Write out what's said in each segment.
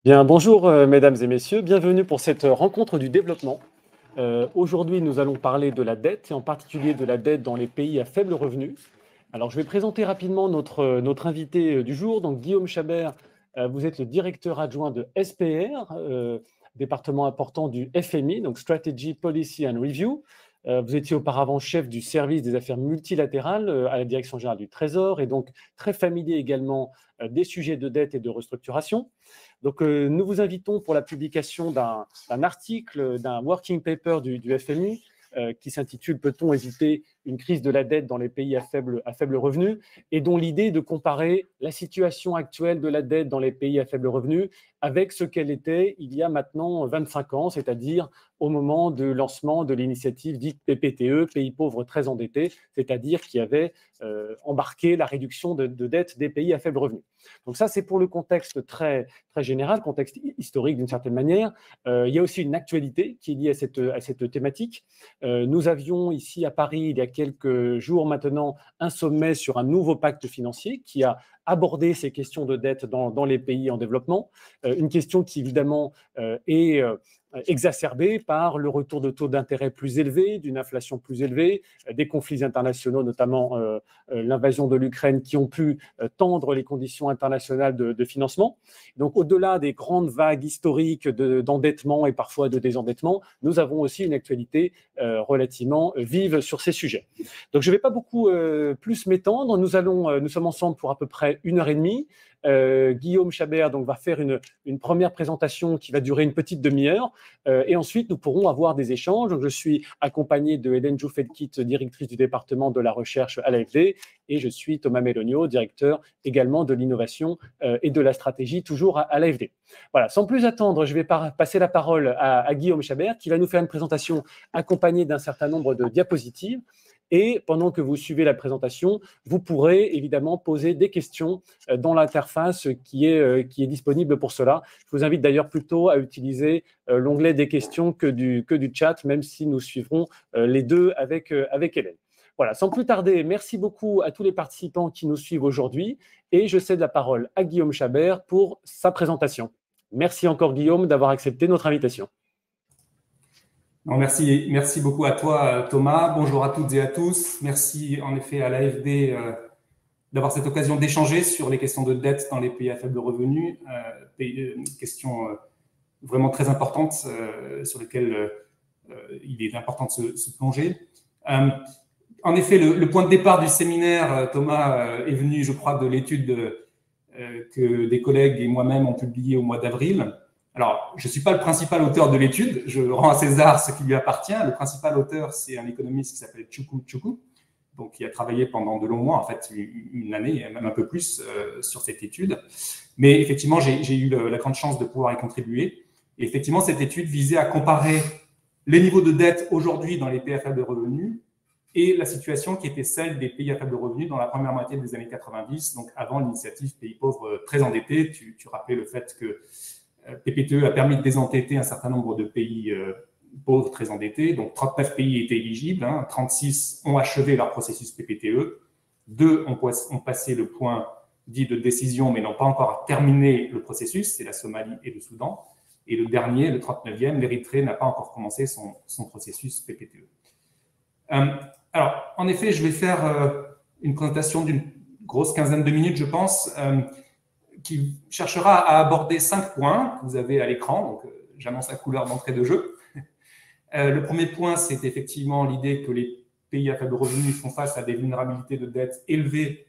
Bien, bonjour mesdames et messieurs, bienvenue pour cette rencontre du développement. Aujourd'hui, nous allons parler de la dette et en particulier de la dette dans les pays à faible revenu. Alors, je vais présenter rapidement notre invité du jour. Donc, Guillaume Chabert, vous êtes le directeur adjoint de SPR, département important du FMI, donc Strategy, Policy and Review. Vous étiez auparavant chef du service des affaires multilatérales à la direction générale du Trésor et donc très familier également des sujets de dette et de restructuration. Donc, nous vous invitons pour la publication d'un article, d'un working paper du FMI qui s'intitule « Peut-on éviter une crise de la dette dans les pays à faible revenu ?» et dont l'idée est de comparer la situation actuelle de la dette dans les pays à faible revenu avec ce qu'elle était il y a maintenant 25 ans, c'est-à-dire au moment du lancement de l'initiative dite PPTE, Pays pauvres très endettés, c'est-à-dire qui avait embarqué la réduction de dette des pays à faible revenu. Donc ça, c'est pour le contexte très général, contexte historique d'une certaine manière. Il y a aussi une actualité qui est liée à cette thématique. Nous avions ici à Paris, il y a quelques jours maintenant, un sommet sur un nouveau pacte financier qui a abordé ces questions de dette dans les pays en développement. Une question qui, évidemment, est exacerbée par le retour de taux d'intérêt plus élevés, d'une inflation plus élevée, des conflits internationaux, notamment l'invasion de l'Ukraine, qui ont pu tendre les conditions internationales de financement. Donc, au-delà des grandes vagues historiques d'endettement et parfois de désendettement, nous avons aussi une actualité relativement vive sur ces sujets. Donc, je ne vais pas beaucoup plus m'étendre. Nous sommes ensemble pour à peu près 1h30. Guillaume Chabert donc, va faire une première présentation qui va durer une petite demi-heure et ensuite nous pourrons avoir des échanges. Donc, je suis accompagné de Hélène Joufelkit, directrice du département de la recherche à l'AFD, et je suis Thomas Melogno, directeur également de l'innovation et de la stratégie toujours à l'AFD. Voilà, sans plus attendre, je vais passer la parole à Guillaume Chabert qui va nous faire une présentation accompagnée d'un certain nombre de diapositives. Et pendant que vous suivez la présentation, vous pourrez évidemment poser des questions dans l'interface qui est disponible pour cela. Je vous invite d'ailleurs plutôt à utiliser l'onglet des questions que du chat, même si nous suivrons les deux avec Hélène. Voilà, sans plus tarder, merci beaucoup à tous les participants qui nous suivent aujourd'hui et je cède la parole à Guillaume Chabert pour sa présentation. Merci encore Guillaume d'avoir accepté notre invitation. Non, merci beaucoup à toi Thomas. Bonjour à toutes et à tous. Merci en effet à l'AFD d'avoir cette occasion d'échanger sur les questions de dette dans les pays à faible revenu, une question vraiment très importante sur lesquelles il est important de se plonger. En effet, le point de départ du séminaire, Thomas, est venu, je crois, de l'étude que des collègues et moi-même ont publiée au mois d'avril. Alors, je ne suis pas le principal auteur de l'étude, je rends à César ce qui lui appartient. Le principal auteur, c'est un économiste qui s'appelle Chukwu, donc qui a travaillé pendant de longs mois, en fait, une année, même un peu plus, sur cette étude. Mais effectivement, j'ai eu la grande chance de pouvoir y contribuer. Et effectivement, cette étude visait à comparer les niveaux de dette aujourd'hui dans les pays à faible revenu et la situation qui était celle des pays à faible revenu dans la première moitié des années 90, donc avant l'initiative Pays pauvres très endettés. Tu rappelais le fait que PPTE a permis de désendetter un certain nombre de pays pauvres très endettés. Donc, 39 pays étaient éligibles, 36 ont achevé leur processus PPTE, 2 ont passé le point dit de décision, mais n'ont pas encore terminé le processus, c'est la Somalie et le Soudan. Et le dernier, le 39e, l'Érythrée, n'a pas encore commencé son processus PPTE. Alors, en effet, je vais faire une présentation d'une grosse quinzaine de minutes, je pense, qui cherchera à aborder 5 points que vous avez à l'écran. Donc, j'annonce la couleur d'entrée de jeu. Le premier point, c'est effectivement l'idée que les pays à faible revenu font face à des vulnérabilités de dette élevées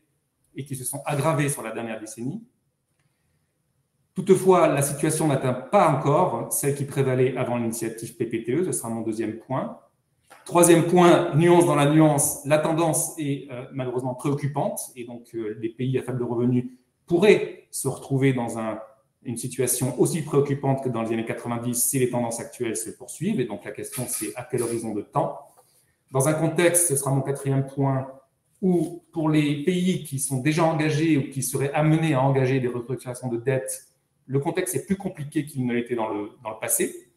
et qui se sont aggravées sur la dernière décennie. Toutefois, la situation n'atteint pas encore celle qui prévalait avant l'initiative PPTE. Ce sera mon deuxième point. Troisième point, nuance dans la nuance, la tendance est malheureusement préoccupante et donc les pays à faible revenu pourraient se retrouver dans une situation aussi préoccupante que dans les années 90 si les tendances actuelles se poursuivent. Et donc la question, c'est à quel horizon de temps. Dans un contexte, ce sera mon quatrième point, où pour les pays qui sont déjà engagés ou qui seraient amenés à engager des restructurations de dette, le contexte est plus compliqué qu'il ne l'était dans le passé,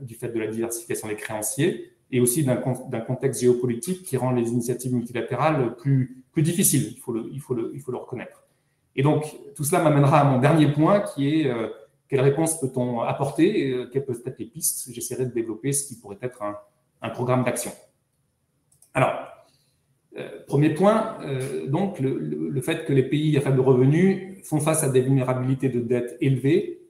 du fait de la diversification des créanciers, et aussi d'un contexte géopolitique qui rend les initiatives multilatérales plus difficiles, il faut le reconnaître. Et donc, tout cela m'amènera à mon dernier point, qui est Quelle réponse peut-on apporter? Quelles peuvent être les pistes? J'essaierai de développer ce qui pourrait être un programme d'action. Alors, premier point, donc le fait que les pays à faible revenu font face à des vulnérabilités de dette élevées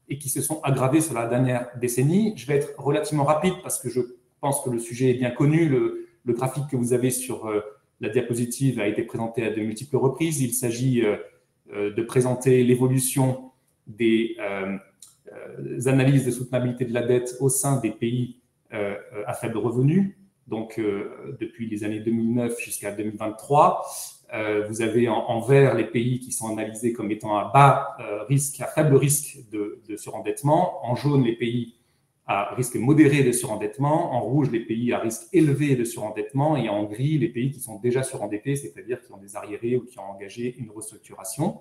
et qui se sont aggravées sur la dernière décennie. Je vais être relativement rapide parce que je pense que le sujet est bien connu. Le graphique que vous avez sur la diapositive a été présenté à de multiples reprises. Il s'agit de présenter l'évolution des analyses de soutenabilité de la dette au sein des pays à faible revenu. Donc, depuis les années 2009 jusqu'à 2023, vous avez en vert les pays qui sont analysés comme étant à bas risque, à faible risque de surendettement. En jaune, les pays à risque modéré de surendettement. En rouge, les pays à risque élevé de surendettement. Et en gris, les pays qui sont déjà surendettés, c'est-à-dire qui ont des arriérés ou qui ont engagé une restructuration.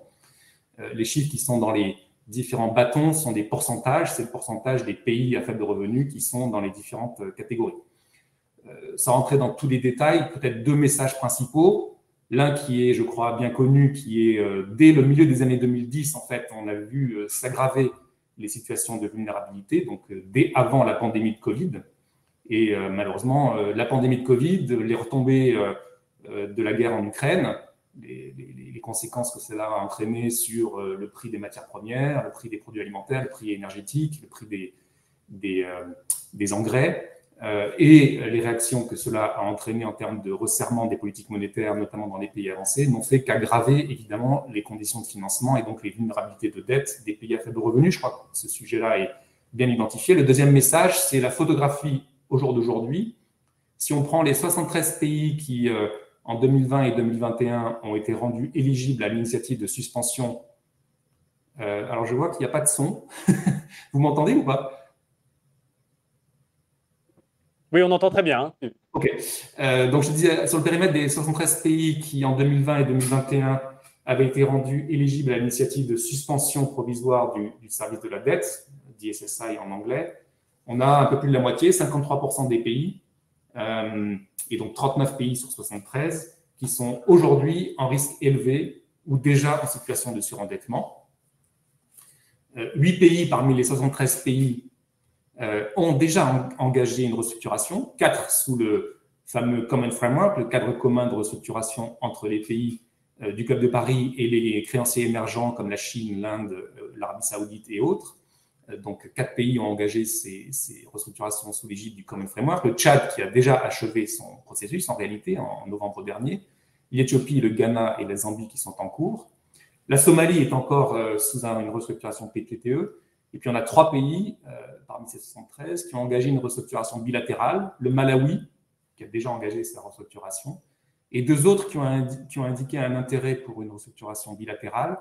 Les chiffres qui sont dans les différents bâtons sont des pourcentages. C'est le pourcentage des pays à faible revenu qui sont dans les différentes catégories. Sans rentrer dans tous les détails, peut-être deux messages principaux. L'un qui est, je crois, bien connu, qui est dès le milieu des années 2010, en fait, on a vu s'aggraver les situations de vulnérabilité, donc dès avant la pandémie de Covid. Et malheureusement, la pandémie de Covid, les retombées de la guerre en Ukraine, les conséquences que cela a entraîné sur le prix des matières premières, le prix des produits alimentaires, le prix énergétique, le prix des engrais, et les réactions que cela a entraîné en termes de resserrement des politiques monétaires, notamment dans les pays avancés, n'ont fait qu'aggraver évidemment les conditions de financement et donc les vulnérabilités de dette des pays à faible revenu. Je crois que ce sujet-là est bien identifié. Le deuxième message, c'est la photographie au jour d'aujourd'hui. Si on prend les 73 pays qui, en 2020 et 2021, ont été rendus éligibles à l'initiative de suspension, alors je vois qu'il n'y a pas de son. Vous m'entendez ou pas ? Oui, on entend très bien. Hein. OK. Donc, je disais, sur le périmètre des 73 pays qui, en 2020 et 2021, avaient été rendus éligibles à l'initiative de suspension provisoire du service de la dette, DSSI en anglais, on a un peu plus de la moitié, 53% des pays, et donc 39 pays sur 73, qui sont aujourd'hui en risque élevé ou déjà en situation de surendettement. 8 pays parmi les 73 pays ont déjà engagé une restructuration, 4 sous le fameux Common Framework, le cadre commun de restructuration entre les pays du Club de Paris et les créanciers émergents comme la Chine, l'Inde, l'Arabie Saoudite et autres. Donc, 4 pays ont engagé ces restructurations sous l'égide du Common Framework. Le Tchad qui a déjà achevé son processus en réalité en novembre dernier. L'Éthiopie, le Ghana et la Zambie qui sont en cours. La Somalie est encore sous une restructuration PTTE. Et puis, on a 3 pays parmi ces 73 qui ont engagé une restructuration bilatérale. Le Malawi, qui a déjà engagé sa restructuration, et 2 autres qui ont indiqué un intérêt pour une restructuration bilatérale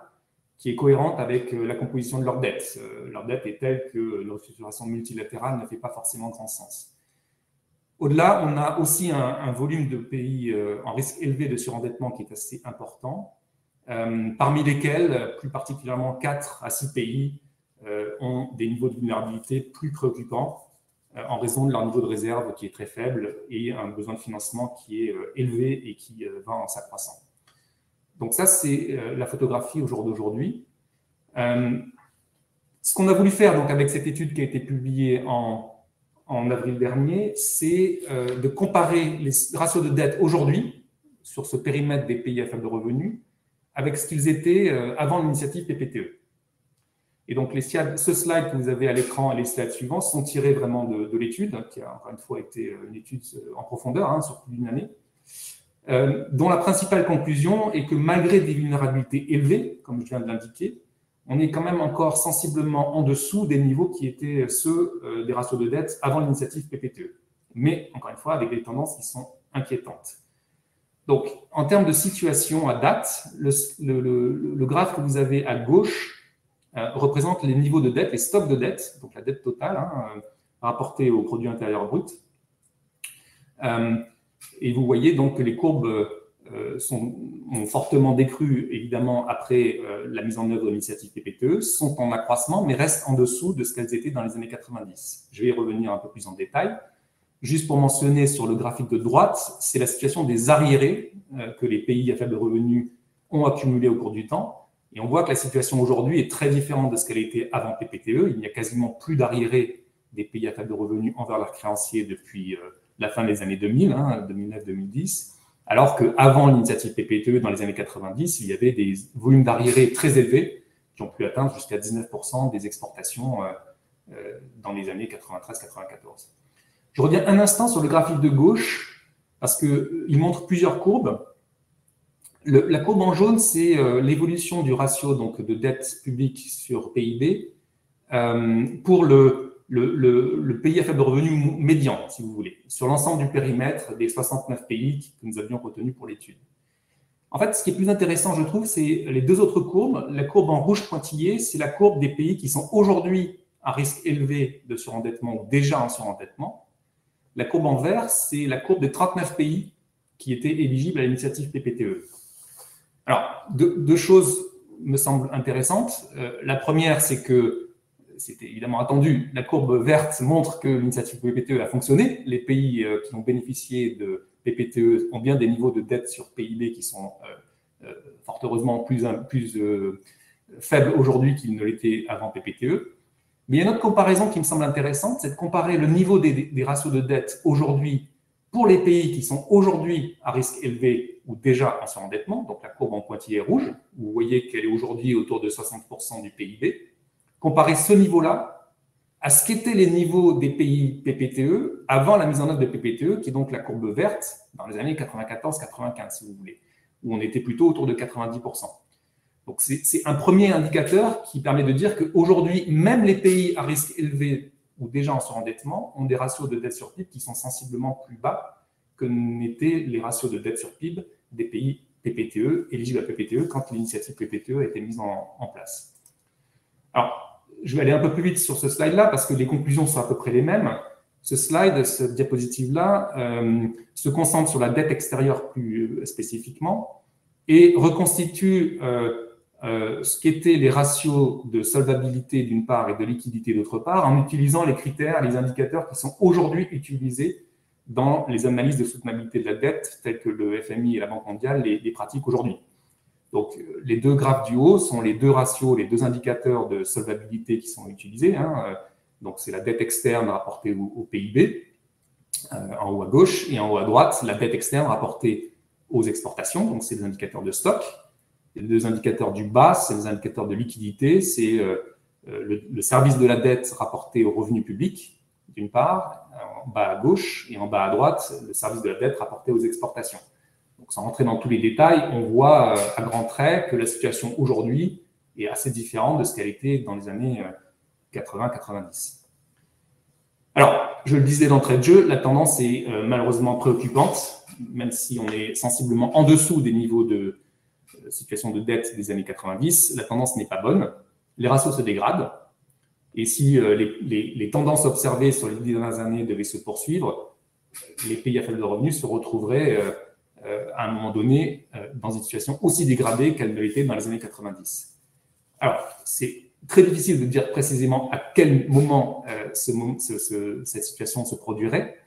qui est cohérente avec la composition de leur dette. Leur dette est telle que une restructuration multilatérale ne fait pas forcément grand sens. Au-delà, on a aussi un volume de pays en risque élevé de surendettement qui est assez important, parmi lesquels, plus particulièrement 4 à 6 pays ont des niveaux de vulnérabilité plus préoccupants en raison de leur niveau de réserve qui est très faible et un besoin de financement qui est élevé et qui va en s'accroissant. Donc ça, c'est la photographie au jour d'aujourd'hui. Ce qu'on a voulu faire donc, avec cette étude qui a été publiée en avril dernier, c'est de comparer les ratios de dette aujourd'hui sur ce périmètre des pays à faible revenu avec ce qu'ils étaient avant l'initiative PPTE. Et donc, ce slide que vous avez à l'écran et les slides suivants sont tirés vraiment de l'étude, qui a encore une fois été une étude en profondeur, sur plus d'une année, dont la principale conclusion est que malgré des vulnérabilités élevées, comme je viens de l'indiquer, on est quand même encore sensiblement en dessous des niveaux qui étaient ceux des ratios de dette avant l'initiative PPTE. Mais, encore une fois, avec des tendances qui sont inquiétantes. Donc, en termes de situation à date, le graphe que vous avez à gauche représente les niveaux de dette, les stocks de dette, donc la dette totale, rapportée au produit intérieur brut. Et vous voyez donc que les courbes ont fortement décru, évidemment, après la mise en œuvre de l'initiative PPTE, sont en accroissement, mais restent en dessous de ce qu'elles étaient dans les années 90. Je vais y revenir un peu plus en détail. Juste pour mentionner sur le graphique de droite, c'est la situation des arriérés que les pays à faible revenu ont accumulés au cours du temps. Et on voit que la situation aujourd'hui est très différente de ce qu'elle était avant PPTE. Il n'y a quasiment plus d'arriérés des pays à faible revenu envers leurs créanciers depuis la fin des années 2000, 2009-2010, alors qu'avant l'initiative PPTE, dans les années 90, il y avait des volumes d'arriérés très élevés qui ont pu atteindre jusqu'à 19% des exportations dans les années 93-94. Je reviens un instant sur le graphique de gauche, parce qu'il montre plusieurs courbes. La courbe en jaune, c'est l'évolution du ratio donc, de dette publique sur PIB pour le pays à faible revenu médian, si vous voulez, sur l'ensemble du périmètre des 69 pays que nous avions retenus pour l'étude. En fait, ce qui est plus intéressant, je trouve, c'est les deux autres courbes. La courbe en rouge pointillé, c'est la courbe des pays qui sont aujourd'hui à risque élevé de surendettement ou déjà en surendettement. La courbe en vert, c'est la courbe des 39 pays qui étaient éligibles à l'initiative PPTE. Alors, deux choses me semblent intéressantes. La première, c'est que, c'était évidemment attendu, la courbe verte montre que l'initiative PPTE a fonctionné. Les pays qui ont bénéficié de PPTE ont bien des niveaux de dette sur PIB qui sont fort heureusement plus faibles aujourd'hui qu'ils ne l'étaient avant PPTE. Mais il y a une autre comparaison qui me semble intéressante, c'est de comparer le niveau des ratios de dette aujourd'hui pour les pays qui sont aujourd'hui à risque élevé ou déjà en surendettement, donc la courbe en pointillé rouge, vous voyez qu'elle est aujourd'hui autour de 60% du PIB, comparer ce niveau-là à ce qu'étaient les niveaux des pays PPTE avant la mise en œuvre de PPTE, qui est donc la courbe verte dans les années 94-95, si vous voulez, où on était plutôt autour de 90%. Donc c'est un premier indicateur qui permet de dire qu'aujourd'hui, même les pays à risque élevé ou déjà en surendettement ont des ratios de dette sur PIB qui sont sensiblement plus bas que n'étaient les ratios de dette sur PIB des pays PPTE, éligibles à PPTE, quand l'initiative PPTE a été mise en place. Alors, je vais aller un peu plus vite sur ce slide-là parce que les conclusions sont à peu près les mêmes. Ce slide, cette diapositive-là, se concentre sur la dette extérieure plus spécifiquement et reconstitue ce qu'étaient les ratios de solvabilité d'une part et de liquidité d'autre part, en utilisant les critères, les indicateurs qui sont aujourd'hui utilisés dans les analyses de soutenabilité de la dette, telles que le FMI et la Banque mondiale les pratiquent aujourd'hui. Donc, les deux graphes du haut sont les deux ratios, les deux indicateurs de solvabilité qui sont utilisés. Donc, c'est la dette externe rapportée au PIB, en haut à gauche, et en haut à droite, la dette externe rapportée aux exportations, donc c'est les indicateurs de stock. Les deux indicateurs du bas, c'est les indicateurs de liquidité, c'est le service de la dette rapporté aux revenus publics, d'une part, en bas à gauche, et en bas à droite, le service de la dette rapporté aux exportations. Donc, sans rentrer dans tous les détails, on voit à grands traits que la situation aujourd'hui est assez différente de ce qu'elle était dans les années 80-90. Alors, je le disais d'entrée de jeu, la tendance est malheureusement préoccupante, même si on est sensiblement en dessous des niveaux de situation de dette des années 90, la tendance n'est pas bonne, les ratios se dégradent, et si les tendances observées sur les 10 dernières années devaient se poursuivre, les pays à faible revenu se retrouveraient à un moment donné dans une situation aussi dégradée qu'elle ne l'était dans les années 90. Alors, c'est très difficile de dire précisément à quel moment cette situation se produirait,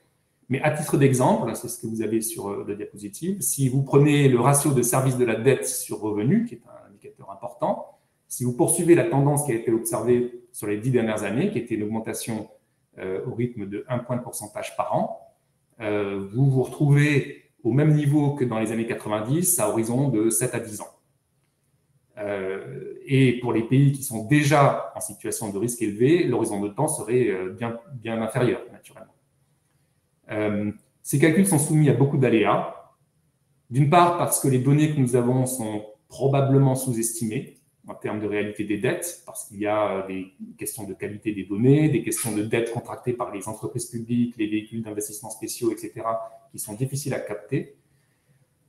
mais à titre d'exemple, c'est ce que vous avez sur la diapositive, si vous prenez le ratio de service de la dette sur revenu, qui est un indicateur important, si vous poursuivez la tendance qui a été observée sur les 10 dernières années, qui était une augmentation au rythme de 1 point de pourcentage par an, vous vous retrouvez au même niveau que dans les années 90, à horizon de 7 à 10 ans. Et pour les pays qui sont déjà en situation de risque élevé, l'horizon de temps serait bien inférieur, naturellement. Ces calculs sont soumis à beaucoup d'aléas. D'une part, parce que les données que nous avons sont probablement sous-estimées en termes de réalité des dettes, parce qu'il y a des questions de qualité des données, des questions de dettes contractées par les entreprises publiques, les véhicules d'investissement spéciaux, etc., qui sont difficiles à capter.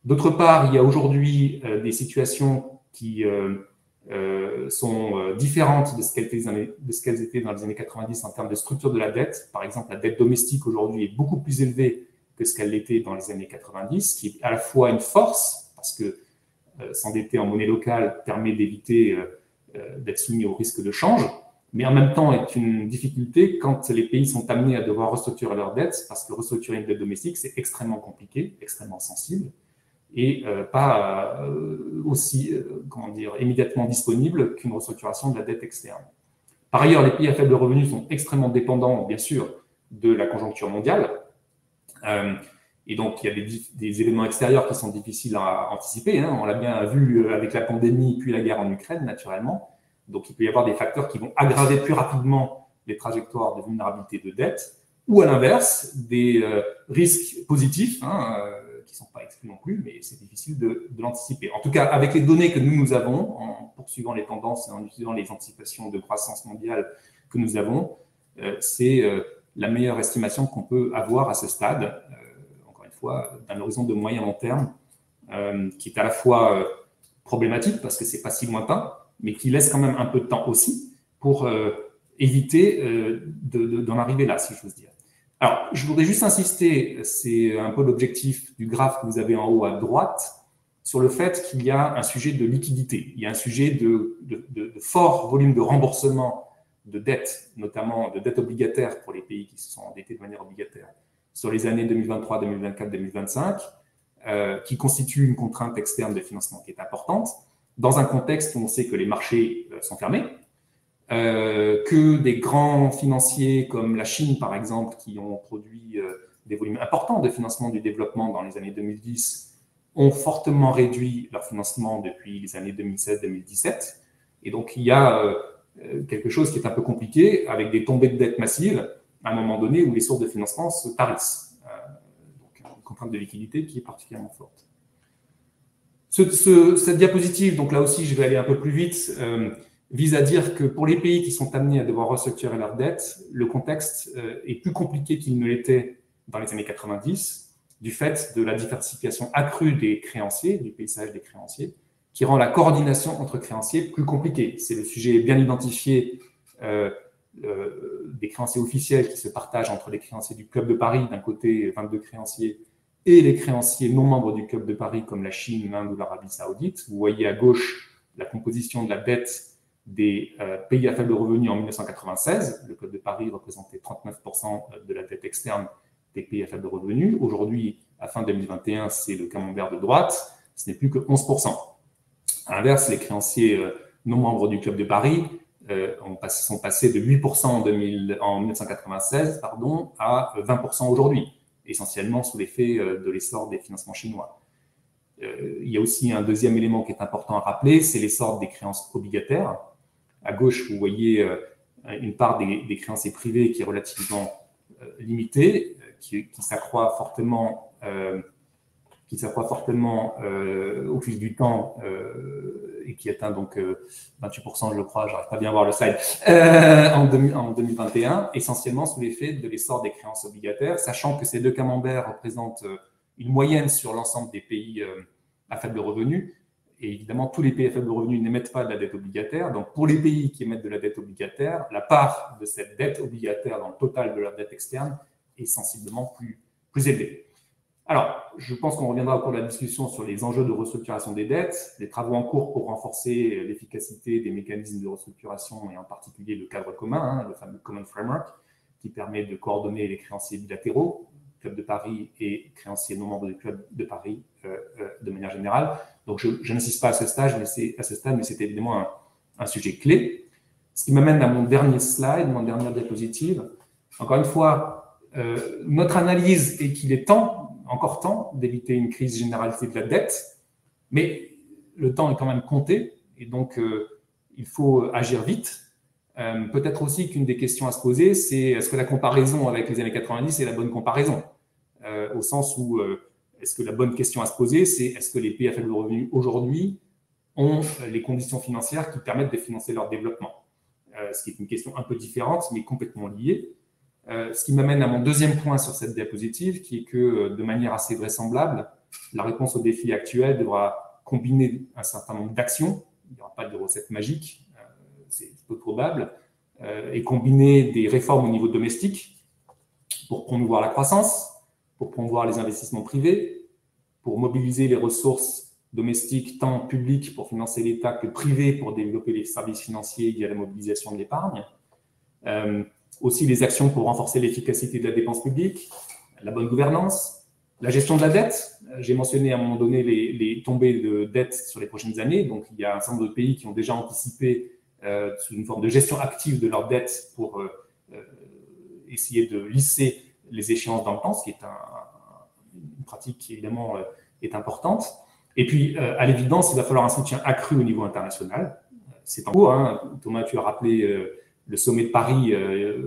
D'autre part, il y a aujourd'hui des situations qui sont différentes de ce qu'elles étaient dans les années 90 en termes de structure de la dette. Par exemple, la dette domestique aujourd'hui est beaucoup plus élevée que ce qu'elle l'était dans les années 90, qui est à la fois une force, parce que s'endetter en monnaie locale permet d'éviter d'être soumis au risque de change, mais en même temps est une difficulté quand les pays sont amenés à devoir restructurer leurs dettes, parce que restructurer une dette domestique, c'est extrêmement compliqué, extrêmement sensible. et pas aussi comment dire, immédiatement disponible qu'une restructuration de la dette externe. Par ailleurs, les pays à faible revenu sont extrêmement dépendants, bien sûr, de la conjoncture mondiale. Et donc, il y a des éléments extérieurs qui sont difficiles à anticiper. Hein. On l'a bien vu avec la pandémie, puis la guerre en Ukraine, naturellement. Donc, il peut y avoir des facteurs qui vont aggraver plus rapidement les trajectoires de vulnérabilité de dette, ou à l'inverse, des risques positifs, hein, qui ne sont pas exclus non plus, mais c'est difficile de l'anticiper. En tout cas, avec les données que nous avons, en poursuivant les tendances et en utilisant les anticipations de croissance mondiale que nous avons, c'est la meilleure estimation qu'on peut avoir à ce stade, encore une fois, d'un horizon de moyen long terme, qui est à la fois problématique, parce que ce n'est pas si lointain, mais qui laisse quand même un peu de temps aussi pour éviter d'en arriver là, si j'ose dire. Alors, je voudrais juste insister, c'est un peu l'objectif du graphe que vous avez en haut à droite, sur le fait qu'il y a un sujet de liquidité, il y a un sujet de fort volume de remboursement de dettes, notamment de dettes obligataires pour les pays qui se sont endettés de manière obligataire, sur les années 2023, 2024, 2025, qui constitue une contrainte externe de financement qui est importante, dans un contexte où on sait que les marchés sont fermés, que des grands financiers comme la Chine, par exemple, qui ont produit des volumes importants de financement du développement dans les années 2010, ont fortement réduit leur financement depuis les années 2016-2017. Et donc, il y a quelque chose qui est un peu compliqué, avec des tombées de dette massives, à un moment donné où les sources de financement se tarissent. Donc, une contrainte de liquidité qui est particulièrement forte. Cette diapositive, donc là aussi, je vais aller un peu plus vite, vise à dire que pour les pays qui sont amenés à devoir restructurer leurs dettes, le contexte est plus compliqué qu'il ne l'était dans les années 90, du fait de la diversification accrue des créanciers, du paysage des créanciers, qui rend la coordination entre créanciers plus compliquée. C'est le sujet bien identifié des créanciers officiels qui se partagent entre les créanciers du Club de Paris, d'un côté 22 créanciers, et les créanciers non membres du Club de Paris, comme la Chine, l'Inde ou l'Arabie Saoudite. Vous voyez à gauche la composition de la dette des pays à faible revenu en 1996. Le Club de Paris représentait 39% de la dette externe des pays à faible revenu. Aujourd'hui, à fin 2021, c'est le camembert de droite, ce n'est plus que 11%. À l'inverse, les créanciers non membres du Club de Paris sont passés de 8% en 1996 à 20% aujourd'hui, essentiellement sous l'effet de l'essor des financements chinois. Il y a aussi un deuxième élément qui est important à rappeler, c'est l'essor des créances obligataires. À gauche, vous voyez une part des créanciers privés qui est relativement limitée, qui s'accroît fortement, au fil du temps et qui atteint donc 28%, je crois, j'arrive pas bien à voir le slide, en 2021, essentiellement sous l'effet de l'essor des créances obligataires, sachant que ces deux camemberts représentent une moyenne sur l'ensemble des pays à faible revenu. Et évidemment, tous les pays à faible revenu n'émettent pas de la dette obligataire. Donc, pour les pays qui émettent de la dette obligataire, la part de cette dette obligataire dans le total de leur dette externe est sensiblement plus élevée. Alors, je pense qu'on reviendra au cours de la discussion sur les enjeux de restructuration des dettes, les travaux en cours pour renforcer l'efficacité des mécanismes de restructuration et en particulier le cadre commun, le fameux Common Framework, qui permet de coordonner les créanciers bilatéraux, Club de Paris et créanciers non membres du Club de Paris de manière générale. Donc, je n'insiste pas à ce stade, mais c'est évidemment un sujet clé. Ce qui m'amène à mon dernier slide, mon dernière diapositive. Encore une fois, notre analyse est qu'il est encore temps d'éviter une crise généralisée de la dette, mais le temps est quand même compté et donc il faut agir vite. Peut-être aussi qu'une des questions à se poser, c'est est-ce que la comparaison avec les années 90 est la bonne comparaison, au sens où est-ce que la bonne question à se poser, c'est est-ce que les pays à faible revenu aujourd'hui ont les conditions financières qui permettent de financer leur développement, ce qui est une question un peu différente mais complètement liée. Ce qui m'amène à mon deuxième point sur cette diapositive, qui est que, de manière assez vraisemblable, la réponse aux défis actuels devra combiner un certain nombre d'actions, il n'y aura pas de recette magique, c'est peu probable, et combiner des réformes au niveau domestique pour promouvoir la croissance, pour promouvoir les investissements privés, pour mobiliser les ressources domestiques, tant publiques pour financer l'État que privées pour développer les services financiers via la mobilisation de l'épargne. Aussi les actions pour renforcer l'efficacité de la dépense publique, la bonne gouvernance, La gestion de la dette, j'ai mentionné à un moment donné les tombées de dette sur les prochaines années. Donc, il y a un certain nombre de pays qui ont déjà anticipé sous une forme de gestion active de leur dette pour essayer de lisser les échéances dans le temps, ce qui est une pratique qui, évidemment, est importante. Et puis, à l'évidence, il va falloir un soutien accru au niveau international. C'est en cours, hein. Thomas, tu as rappelé le sommet de Paris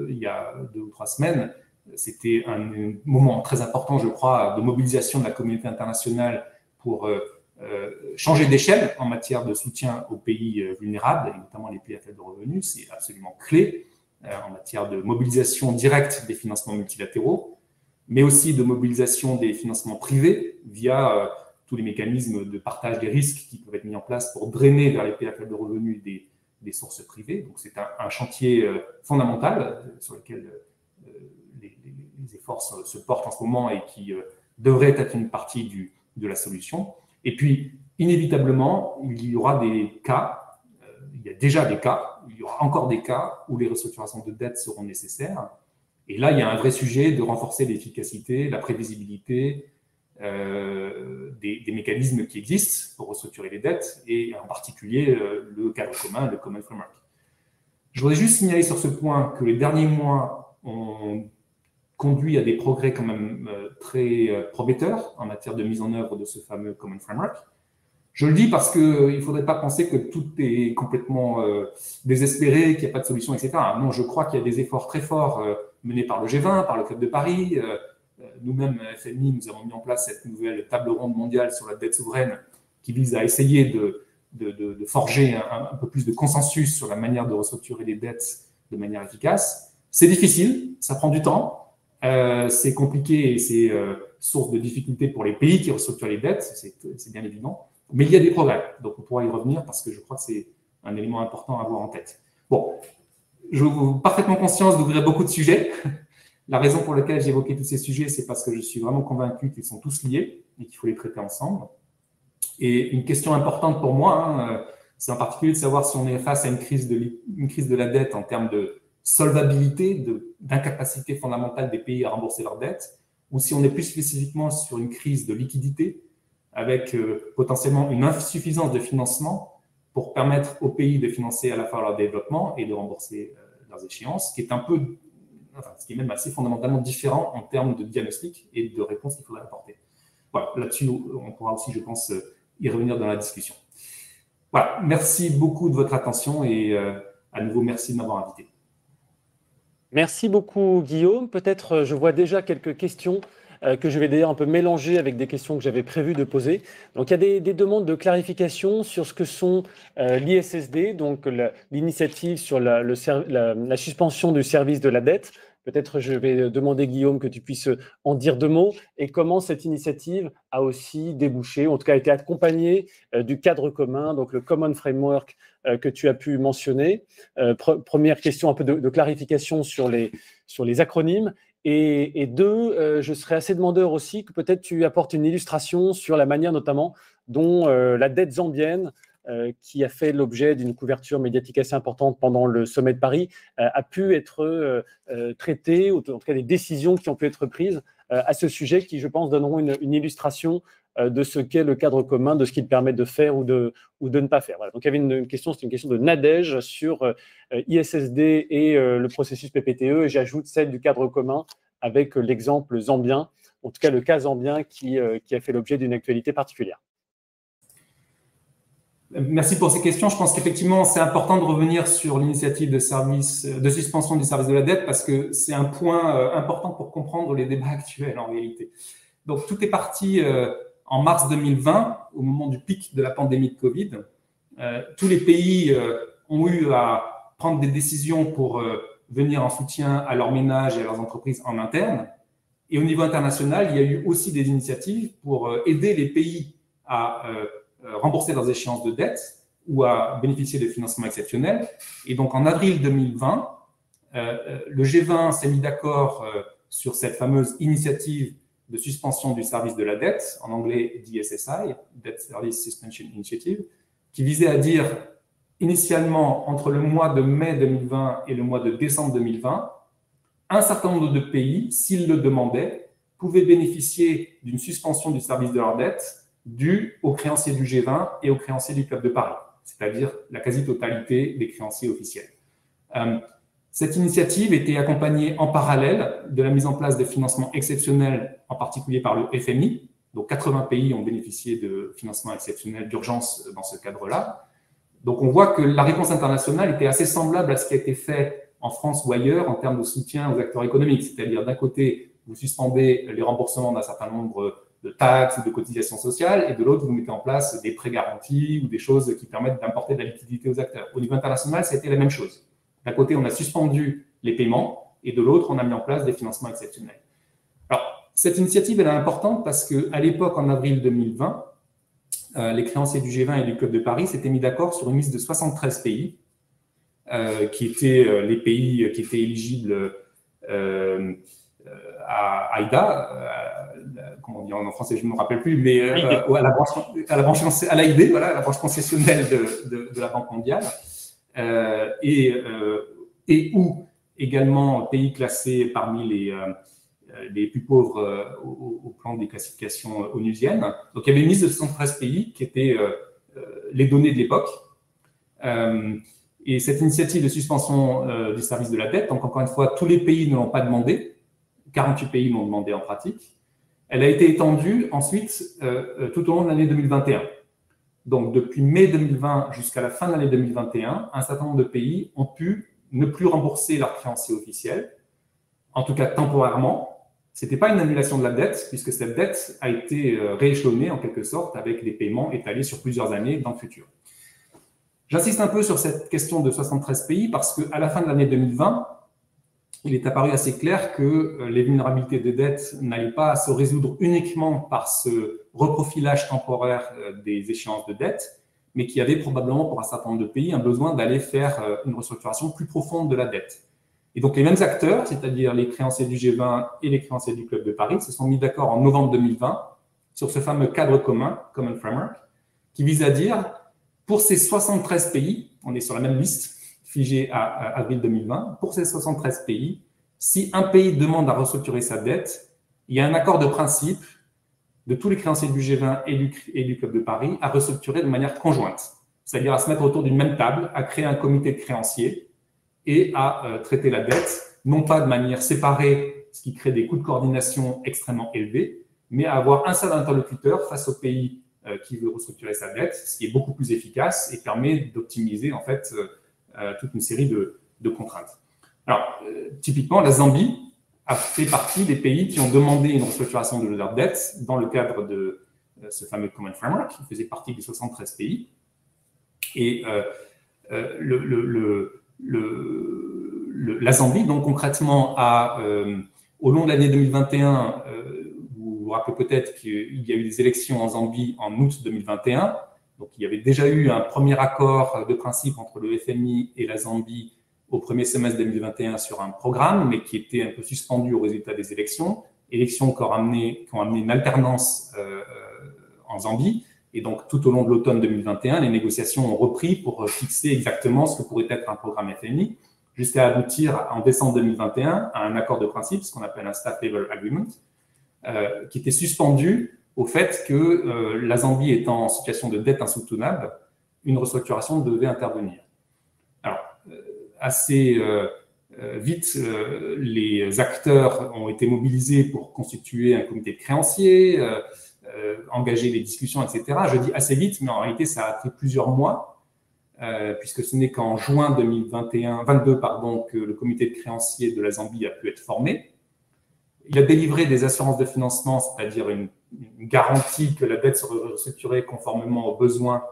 il y a 2 ou 3 semaines. C'était un moment très important, je crois, de mobilisation de la communauté internationale pour changer d'échelle en matière de soutien aux pays vulnérables, et notamment les pays à faible revenu. C'est absolument clé en matière de mobilisation directe des financements multilatéraux, mais aussi de mobilisation des financements privés via tous les mécanismes de partage des risques qui peuvent être mis en place pour drainer vers les pays à faible revenu des sources privées. Donc, c'est un chantier fondamental sur lequel les efforts se portent en ce moment et qui devrait être une partie de la solution. Et puis, inévitablement, il y aura des cas, il y a déjà des cas, il y aura encore des cas où les restructurations de dette seront nécessaires. Et là, il y a un vrai sujet de renforcer l'efficacité, la prévisibilité des mécanismes qui existent pour restructurer les dettes, et en particulier le cadre commun, le Common Framework. Je voudrais juste signaler sur ce point que les derniers mois ont conduit à des progrès quand même très prometteurs en matière de mise en œuvre de ce fameux Common Framework. Je le dis parce qu'il ne faudrait pas penser que tout est complètement désespéré, qu'il n'y a pas de solution, etc. Non, je crois qu'il y a des efforts très forts menés par le G20, par le Club de Paris. Nous-mêmes, FMI, nous avons mis en place cette nouvelle table ronde mondiale sur la dette souveraine qui vise à essayer de forger un peu plus de consensus sur la manière de restructurer les dettes de manière efficace. C'est difficile, ça prend du temps. C'est compliqué et c'est source de difficultés pour les pays qui restructurent les dettes, c'est bien évident. Mais il y a des progrès, donc on pourra y revenir parce que je crois que c'est un élément important à avoir en tête. Bon, je suis parfaitement conscience d'ouvrir beaucoup de sujets. La raison pour laquelle j'ai évoqué tous ces sujets, c'est parce que je suis vraiment convaincu qu'ils sont tous liés et qu'il faut les traiter ensemble. Et une question importante pour moi, c'est en particulier de savoir si on est face à une crise de la dette en termes de solvabilité, d'incapacité fondamentale des pays à rembourser leurs dettes, ou si on est plus spécifiquement sur une crise de liquidité, avec potentiellement une insuffisance de financement pour permettre aux pays de financer à la fois leur développement et de rembourser leurs échéances, ce qui est même assez fondamentalement différent en termes de diagnostic et de réponse qu'il faudrait apporter. Voilà, là-dessus, on pourra aussi, je pense, y revenir dans la discussion. Voilà, merci beaucoup de votre attention et à nouveau, merci de m'avoir invité. Merci beaucoup, Guillaume. Peut-être, je vois déjà quelques questions que je vais d'ailleurs un peu mélanger avec des questions que j'avais prévu de poser. Donc, il y a des demandes de clarification sur ce que sont l'ISSD, donc l'initiative sur la suspension du service de la dette. Peut-être je vais demander, Guillaume, que tu puisses en dire 2 mots et comment cette initiative a aussi débouché, en tout cas a été accompagnée du cadre commun, donc le Common Framework que tu as pu mentionner. Première question, un peu de clarification sur les acronymes. Et 2, je serais assez demandeur aussi que peut-être tu apportes une illustration sur la manière notamment dont la dette zambienne, qui a fait l'objet d'une couverture médiatique assez importante pendant le sommet de Paris, a pu être traitée, ou en tout cas des décisions qui ont pu être prises à ce sujet qui, je pense, donneront une illustration de ce qu'est le cadre commun, de ce qu'il permet de faire ou de ne pas faire. Voilà. Donc, il y avait une question, c'est une question de Nadège sur ISSD et le processus PPTE, et j'ajoute celle du cadre commun avec l'exemple zambien, en tout cas le cas zambien qui a fait l'objet d'une actualité particulière. Merci pour ces questions. Je pense qu'effectivement, c'est important de revenir sur l'initiative de suspension du service de la dette parce que c'est un point important pour comprendre les débats actuels en réalité. Donc, tout est parti en mars 2020, au moment du pic de la pandémie de Covid. Tous les pays ont eu à prendre des décisions pour venir en soutien à leurs ménages et à leurs entreprises en interne. Et au niveau international, il y a eu aussi des initiatives pour aider les pays à rembourser leurs échéances de dette ou à bénéficier de financements exceptionnels. Et donc, en avril 2020, le G20 s'est mis d'accord sur cette fameuse initiative de suspension du service de la dette, en anglais DSSI, Debt Service Suspension Initiative, qui visait à dire initialement entre le mois de mai 2020 et le mois de décembre 2020, un certain nombre de pays, s'ils le demandaient, pouvaient bénéficier d'une suspension du service de leur dette due aux créanciers du G20 et aux créanciers du Club de Paris, c'est-à-dire la quasi-totalité des créanciers officiels. Cette initiative était accompagnée en parallèle de la mise en place de financements exceptionnels, en particulier par le FMI. Donc 80 pays ont bénéficié de financements exceptionnels d'urgence dans ce cadre-là. Donc on voit que la réponse internationale était assez semblable à ce qui a été fait en France ou ailleurs en termes de soutien aux acteurs économiques. C'est-à-dire d'un côté, vous suspendez les remboursements d'un certain nombre de taxes ou de cotisations sociales, et de l'autre, vous mettez en place des prêts garantis ou des choses qui permettent d'apporter de la liquidité aux acteurs. Au niveau international, ça a été la même chose. D'un côté, on a suspendu les paiements, et de l'autre, on a mis en place des financements exceptionnels. Alors, cette initiative, elle est importante parce qu'à l'époque, en avril 2020, les créanciers du G20 et du Club de Paris s'étaient mis d'accord sur une liste de 73 pays, qui étaient les pays qui étaient éligibles à AIDA, comment on dit en français, je ne me rappelle plus, mais à la branche AID, voilà, à la branche concessionnelle de la Banque mondiale, et ou également pays classés parmi les plus pauvres au plan des classifications onusiennes. Donc il y avait une liste de 73 pays qui étaient les données de l'époque. Et cette initiative de suspension du service de la dette, donc encore une fois, tous les pays ne l'ont pas demandé, 48 pays l'ont demandé en pratique. Elle a été étendue ensuite tout au long de l'année 2021. Donc, depuis mai 2020 jusqu'à la fin de l'année 2021, un certain nombre de pays ont pu ne plus rembourser leurs créanciers officiels, en tout cas temporairement. Ce n'était pas une annulation de la dette, puisque cette dette a été rééchelonnée en quelque sorte avec des paiements étalés sur plusieurs années dans le futur. J'insiste un peu sur cette question de 73 pays parce qu'à la fin de l'année 2020, il est apparu assez clair que les vulnérabilités des dettes n'allaient pas se résoudre uniquement par ce reprofilage temporaire des échéances de dette, mais qu'il y avait probablement pour un certain nombre de pays un besoin d'aller faire une restructuration plus profonde de la dette. Et donc les mêmes acteurs, c'est-à-dire les créanciers du G20 et les créanciers du Club de Paris, se sont mis d'accord en novembre 2020 sur ce fameux cadre commun, Common Framework, qui vise à dire, pour ces 73 pays, on est sur la même liste, figé à avril 2020, pour ces 73 pays, si un pays demande à restructurer sa dette, il y a un accord de principe de tous les créanciers du G20 et du Club de Paris à restructurer de manière conjointe, c'est-à-dire à se mettre autour d'une même table, à créer un comité de créanciers et à traiter la dette, non pas de manière séparée, ce qui crée des coûts de coordination extrêmement élevés, mais à avoir un seul interlocuteur face au pays qui veut restructurer sa dette, ce qui est beaucoup plus efficace et permet d'optimiser en fait toute une série de contraintes. Alors, typiquement, la Zambie a fait partie des pays qui ont demandé une restructuration de leur dette dans le cadre de ce fameux Common Framework, qui faisait partie des 73 pays. Et la Zambie, donc concrètement, au long de l'année 2021, vous vous rappelez peut-être qu'il y a eu des élections en Zambie en août 2021. Donc, il y avait déjà eu un premier accord de principe entre le FMI et la Zambie au premier semestre 2021 sur un programme, mais qui était un peu suspendu au résultat des élections. Élections qui ont amené une alternance en Zambie. Et donc, tout au long de l'automne 2021, les négociations ont repris pour fixer exactement ce que pourrait être un programme FMI, jusqu'à aboutir en décembre 2021 à un accord de principe, ce qu'on appelle un Staff Level Agreement, qui était suspendu au fait que la Zambie étant en situation de dette insoutenable, une restructuration devait intervenir. Alors, assez vite, les acteurs ont été mobilisés pour constituer un comité de créanciers, engager les discussions, etc. Je dis assez vite, mais en réalité, ça a pris plusieurs mois, puisque ce n'est qu'en juin 2022 que le comité de créanciers de la Zambie a pu être formé. Il a délivré des assurances de financement, c'est-à-dire une garantie que la dette serait restructurée conformément aux besoins,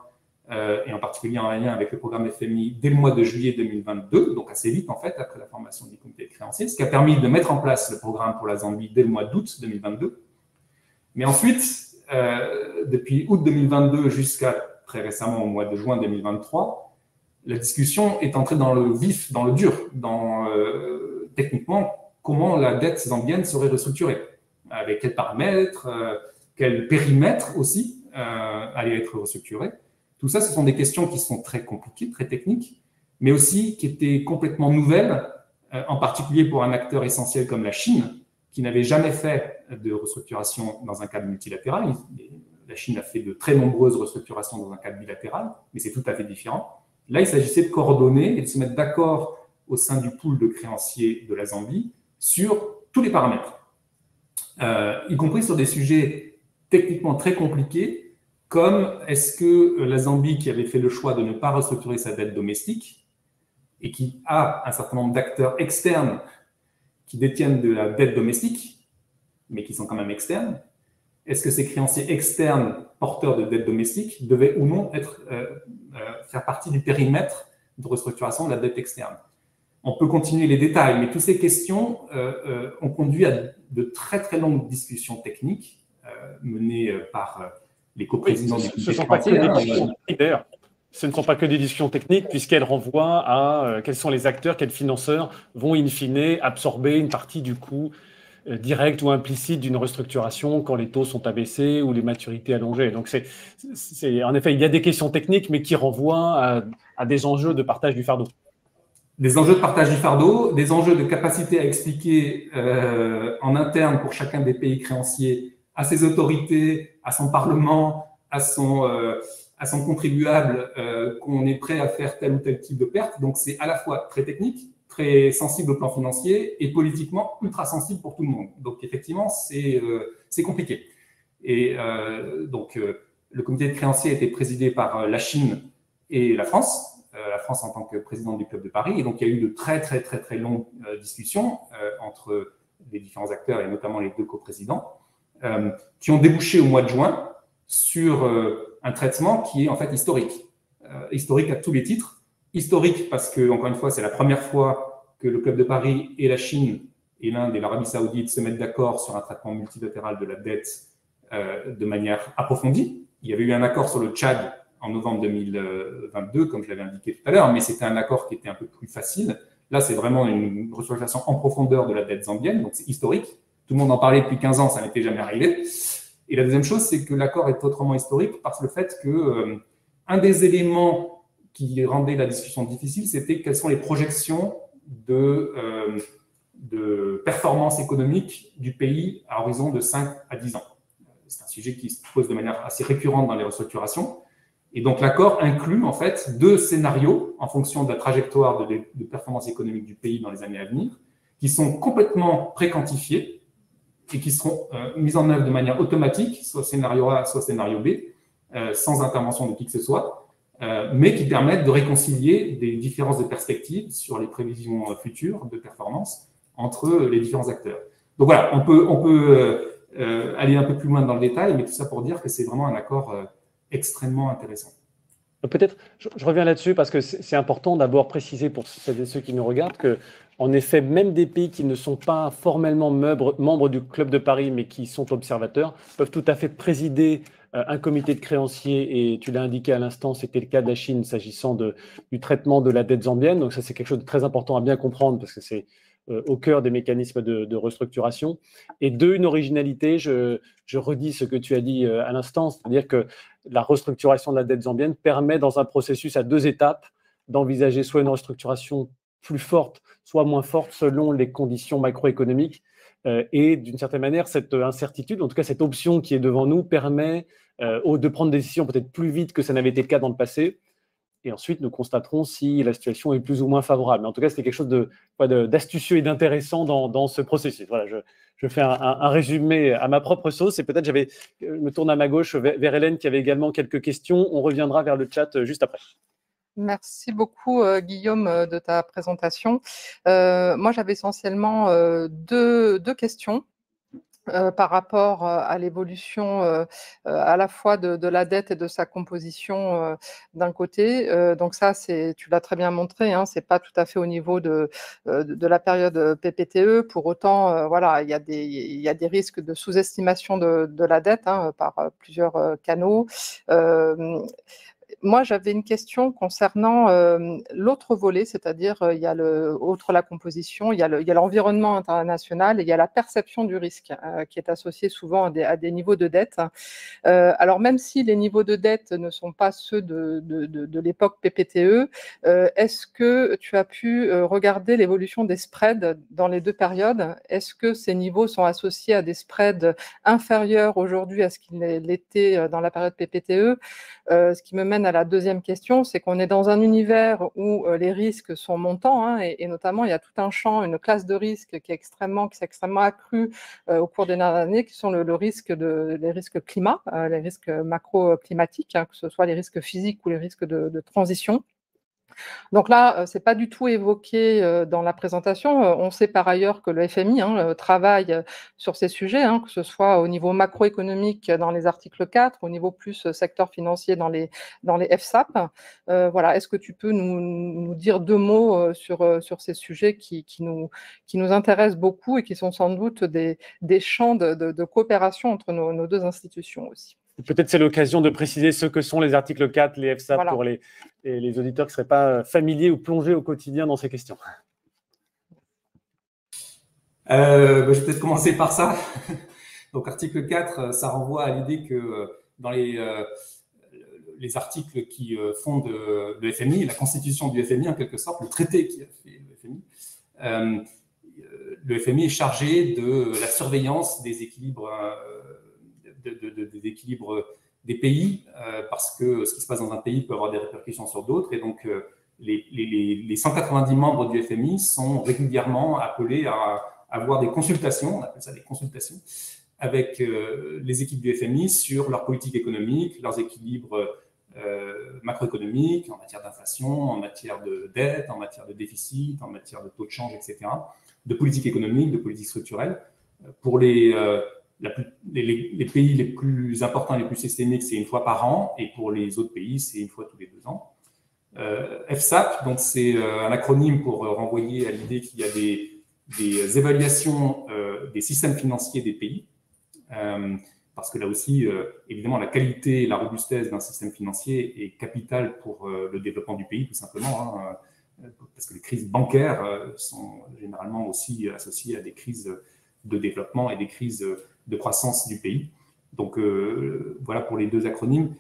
et en particulier en lien avec le programme FMI, dès le mois de juillet 2022, donc assez vite en fait, après la formation du comité de créanciers, ce qui a permis de mettre en place le programme pour la Zambie dès le mois d'août 2022. Mais ensuite, depuis août 2022 jusqu'à très récemment au mois de juin 2023, la discussion est entrée dans le vif, dans le dur, dans techniquement comment la dette zambienne serait restructurée, avec quels paramètres, quel périmètre aussi allait être restructuré. Tout ça, ce sont des questions qui sont très compliquées, très techniques, mais aussi qui étaient complètement nouvelles, en particulier pour un acteur essentiel comme la Chine, qui n'avait jamais fait de restructuration dans un cadre multilatéral. La Chine a fait de très nombreuses restructurations dans un cadre bilatéral, mais c'est tout à fait différent. Là, il s'agissait de coordonner et de se mettre d'accord au sein du pool de créanciers de la Zambie sur tous les paramètres, y compris sur des sujets techniquement très compliqués, comme est-ce que la Zambie, qui avait fait le choix de ne pas restructurer sa dette domestique et qui a un certain nombre d'acteurs externes qui détiennent de la dette domestique, mais qui sont quand même externes, est-ce que ces créanciers externes porteurs de dette domestique devaient ou non faire partie du périmètre de restructuration de la dette externe? On peut continuer les détails, mais toutes ces questions ont conduit à de très très longues discussions techniques menées par les coprésidents du comité créancier. Ce ne sont pas que des discussions techniques, puisqu'elles renvoient à quels sont les acteurs, quels financeurs vont in fine absorber une partie du coût direct ou implicite d'une restructuration quand les taux sont abaissés ou les maturités allongées. Donc, en effet, il y a des questions techniques, mais qui renvoient à des enjeux de partage du fardeau. Des enjeux de partage du fardeau, des enjeux de capacité à expliquer en interne pour chacun des pays créanciers à ses autorités, à son parlement, à son contribuable qu'on est prêt à faire tel ou tel type de perte. Donc, c'est à la fois très technique, très sensible au plan financier et politiquement ultra sensible pour tout le monde. Donc, effectivement, c'est compliqué. Et donc, le comité de créanciers a été présidé par la Chine et la France en tant que présidente du Club de Paris. Et donc, il y a eu de très, très, très, très longues discussions entre les différents acteurs et notamment les deux coprésidents qui ont débouché au mois de juin sur un traitement qui est en fait historique. Historique à tous les titres. Historique parce que, encore une fois, c'est la première fois que le Club de Paris et la Chine et l'Inde et l'Arabie Saoudite se mettent d'accord sur un traitement multilatéral de la dette de manière approfondie. Il y avait eu un accord sur le Tchad en novembre 2022, comme je l'avais indiqué tout à l'heure, mais c'était un accord qui était un peu plus facile. Là, c'est vraiment une restructuration en profondeur de la dette zambienne, donc c'est historique. Tout le monde en parlait depuis 15 ans, ça n'était jamais arrivé. Et la deuxième chose, c'est que l'accord est autrement historique par le fait que un des éléments qui rendait la discussion difficile, c'était quelles sont les projections de performance économique du pays à horizon de 5 à 10 ans. C'est un sujet qui se pose de manière assez récurrente dans les restructurations. Et donc, l'accord inclut en fait deux scénarios en fonction de la trajectoire de performance économique du pays dans les années à venir, qui sont complètement préquantifiés et qui seront mis en œuvre de manière automatique, soit scénario A, soit scénario B, sans intervention de qui que ce soit, mais qui permettent de réconcilier des différences de perspective sur les prévisions futures de performance entre les différents acteurs. Donc voilà, on peut aller un peu plus loin dans le détail, mais tout ça pour dire que c'est vraiment un accord extrêmement intéressant. Peut-être, je reviens là-dessus parce que c'est important d'abord préciser pour celles et ceux qui nous regardent que, en effet, même des pays qui ne sont pas formellement membres du Club de Paris, mais qui sont observateurs, peuvent tout à fait présider un comité de créanciers, et tu l'as indiqué à l'instant, c'était le cas de la Chine s'agissant du traitement de la dette zambienne. Donc ça, c'est quelque chose de très important à bien comprendre parce que c'est au cœur des mécanismes de restructuration. Et deux, une originalité, je redis ce que tu as dit à l'instant, c'est-à-dire que la restructuration de la dette zambienne permet, dans un processus à 2 étapes, d'envisager soit une restructuration plus forte, soit moins forte selon les conditions macroéconomiques. Et d'une certaine manière, cette incertitude, en tout cas cette option qui est devant nous, permet de prendre des décisions peut-être plus vite que ça n'avait été le cas dans le passé. Et ensuite, nous constaterons si la situation est plus ou moins favorable. Mais en tout cas, c'était quelque chose d'astucieux et d'intéressant dans ce processus. Voilà, je fais un résumé à ma propre sauce. Et peut-être je me tourne à ma gauche vers Hélène qui avait également quelques questions. On reviendra vers le chat juste après. Merci beaucoup, Guillaume, de ta présentation. Moi, j'avais essentiellement deux questions. Par rapport à l'évolution à la fois de la dette et de sa composition d'un côté. Donc ça, tu l'as très bien montré, hein, ce n'est pas tout à fait au niveau de la période PPTE. Pour autant, voilà, il y a des risques de sous-estimation de la dette, hein, par plusieurs canaux. Moi, j'avais une question concernant l'autre volet, c'est-à-dire il y a outre la composition, il y a l'environnement international et il y a la perception du risque qui est associée souvent à des niveaux de dette. Alors, même si les niveaux de dette ne sont pas ceux de l'époque PPTE, est-ce que tu as pu regarder l'évolution des spreads dans les deux périodes? Est-ce que ces niveaux sont associés à des spreads inférieurs aujourd'hui à ce qu'ils l'étaient dans la période PPTE? Ce qui me mène à la deuxième question, c'est qu'on est dans un univers où les risques sont montants, hein, et notamment il y a tout un champ, une classe de risque qui s'est extrêmement accrue au cours des dernières années, qui sont les risques climat, les risques macro-climatiques, hein, que ce soit les risques physiques ou les risques de transition. Donc là, ce n'est pas du tout évoqué dans la présentation. On sait par ailleurs que le FMI travaille sur ces sujets, hein, que ce soit au niveau macroéconomique dans les articles 4, au niveau plus secteur financier dans les FSAP. Voilà. Est-ce que tu peux nous dire deux mots sur ces sujets qui nous intéressent beaucoup et qui sont sans doute des champs de coopération entre nos deux institutions aussi? Peut-être c'est l'occasion de préciser ce que sont les articles 4, les FSAP, Voilà. pour les auditeurs qui ne seraient pas familiers ou plongés au quotidien dans ces questions. Je vais peut-être commencer par ça. Donc, article 4, ça renvoie à l'idée que dans les articles qui fondent le FMI, la constitution du FMI, en quelque sorte, le traité qui a fait le FMI est chargé de la surveillance des équilibres des équilibres des pays, parce que ce qui se passe dans un pays peut avoir des répercussions sur d'autres. Et donc, les 190 membres du FMI sont régulièrement appelés à avoir des consultations, on appelle ça des consultations, avec les équipes du FMI sur leur politique économique, leurs équilibres macroéconomiques, en matière d'inflation, en matière de dette, en matière de déficit, en matière de taux de change, etc., de politique économique, de politique structurelle. Pour les pays les plus importants, les plus systémiques, c'est une fois par an, et pour les autres pays, c'est une fois tous les 2 ans. FSAP, donc c'est un acronyme pour renvoyer à l'idée qu'il y a des évaluations des systèmes financiers des pays, parce que là aussi, évidemment, la qualité et la robustesse d'un système financier est capitale pour le développement du pays, tout simplement, hein, parce que les crises bancaires sont généralement aussi associées à des crises de développement et des crises de croissance du pays. Donc, voilà pour les deux acronymes.